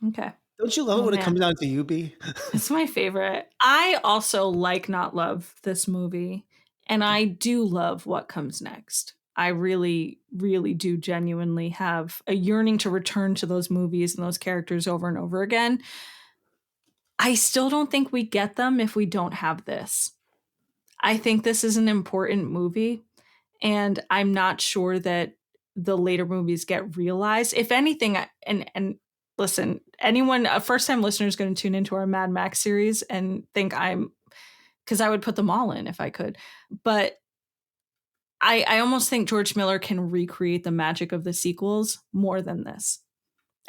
D: Okay.
B: Don't you love it when it comes down to you, B?
D: It's my favorite. I also not love this movie, and I do love what comes next. I really, really do genuinely have a yearning to return to those movies and those characters over and over again. I still don't think we get them if we don't have this. I think this is an important movie, and I'm not sure that the later movies get realized. If anything, and listen, a first-time listener is going to tune into our Mad Max series and think because I would put them all in if I could. But I almost think George Miller can recreate the magic of the sequels more than this.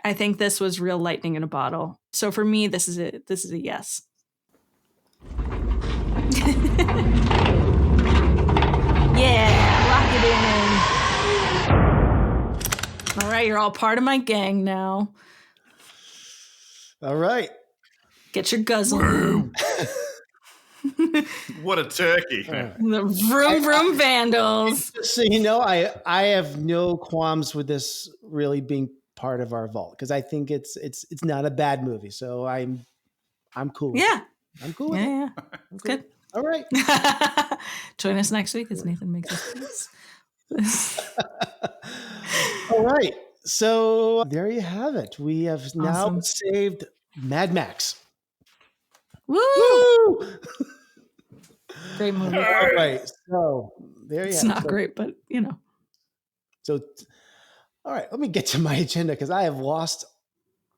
D: I think this was real lightning in a bottle. So for me, this is a yes. Yeah, lock it in. All right, you're all part of my gang now.
B: All right.
D: Get your guzzle.
C: What a turkey.
D: The vroom vroom vandals.
B: So I have no qualms with this really being part of our vault, because I think it's not a bad movie. So I'm cool with it. I'm cool with it.
D: Yeah. It's good.
B: All right.
D: Join us next week as Nathan makes his peace.
B: All right. So there you have it. We have now saved Mad Max.
D: Woo! Great movie.
B: All right. So there you
D: It's
B: have it.
D: not great, but you know.
B: So, all right, let me get to my agenda because I have lost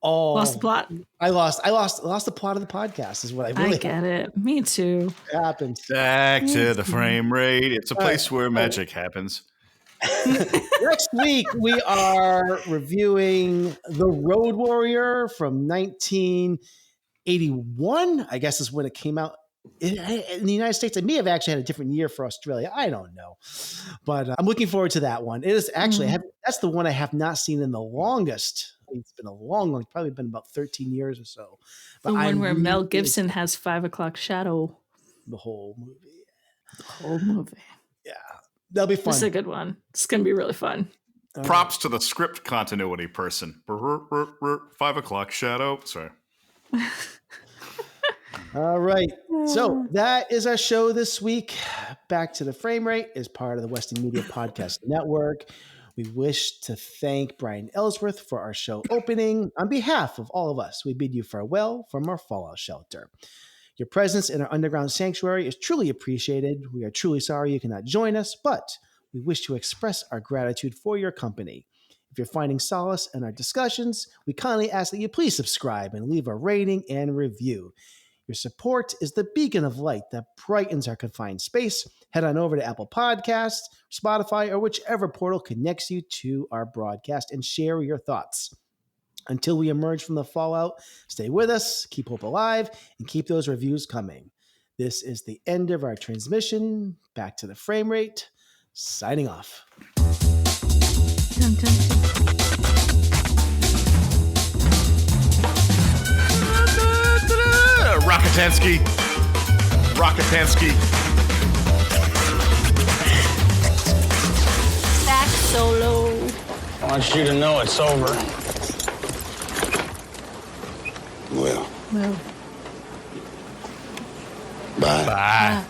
D: the plot.
B: I lost the plot of the podcast is what I really
D: get it. Me too.
B: Happens.
C: Back to the frame rate. It's a place where magic happens.
B: Next week we are reviewing The Road Warrior from 1981. I guess is when it came out in the United States. It may have actually had a different year for Australia. I don't know, but I'm looking forward to that one. It is actually that's the one I have not seen in the longest. It's been a long, probably been about 13 years or so. But
D: the one where Mel Gibson has 5 o'clock shadow.
B: The whole movie. Yeah. That'll be fun.
D: This is a good one. It's going to be really fun.
C: Props to the script continuity person. 5 o'clock shadow. Sorry.
B: All right. So that is our show this week. Back to the Frame Rate is part of the Western Media Podcast Network. We wish to thank Brian Ellsworth for our show opening. On behalf of all of us, we bid you farewell from our fallout shelter. Your presence in our underground sanctuary is truly appreciated. We are truly sorry you cannot join us, but we wish to express our gratitude for your company. If you're finding solace in our discussions, we kindly ask that you please subscribe and leave a rating and review. Your support is the beacon of light that brightens our confined space. Head on over to Apple Podcasts, Spotify, or whichever portal connects you to our broadcast and share your thoughts. Until we emerge from the fallout, stay with us, keep hope alive, and keep those reviews coming. This is the end of our transmission. Back to the Frame Rate. Signing off.
D: Dun, dun, dun.
C: Rockatansky.
D: Sax solo.
K: I want you to know it's over.
F: Well.
D: Well.
F: Bye.
C: Bye.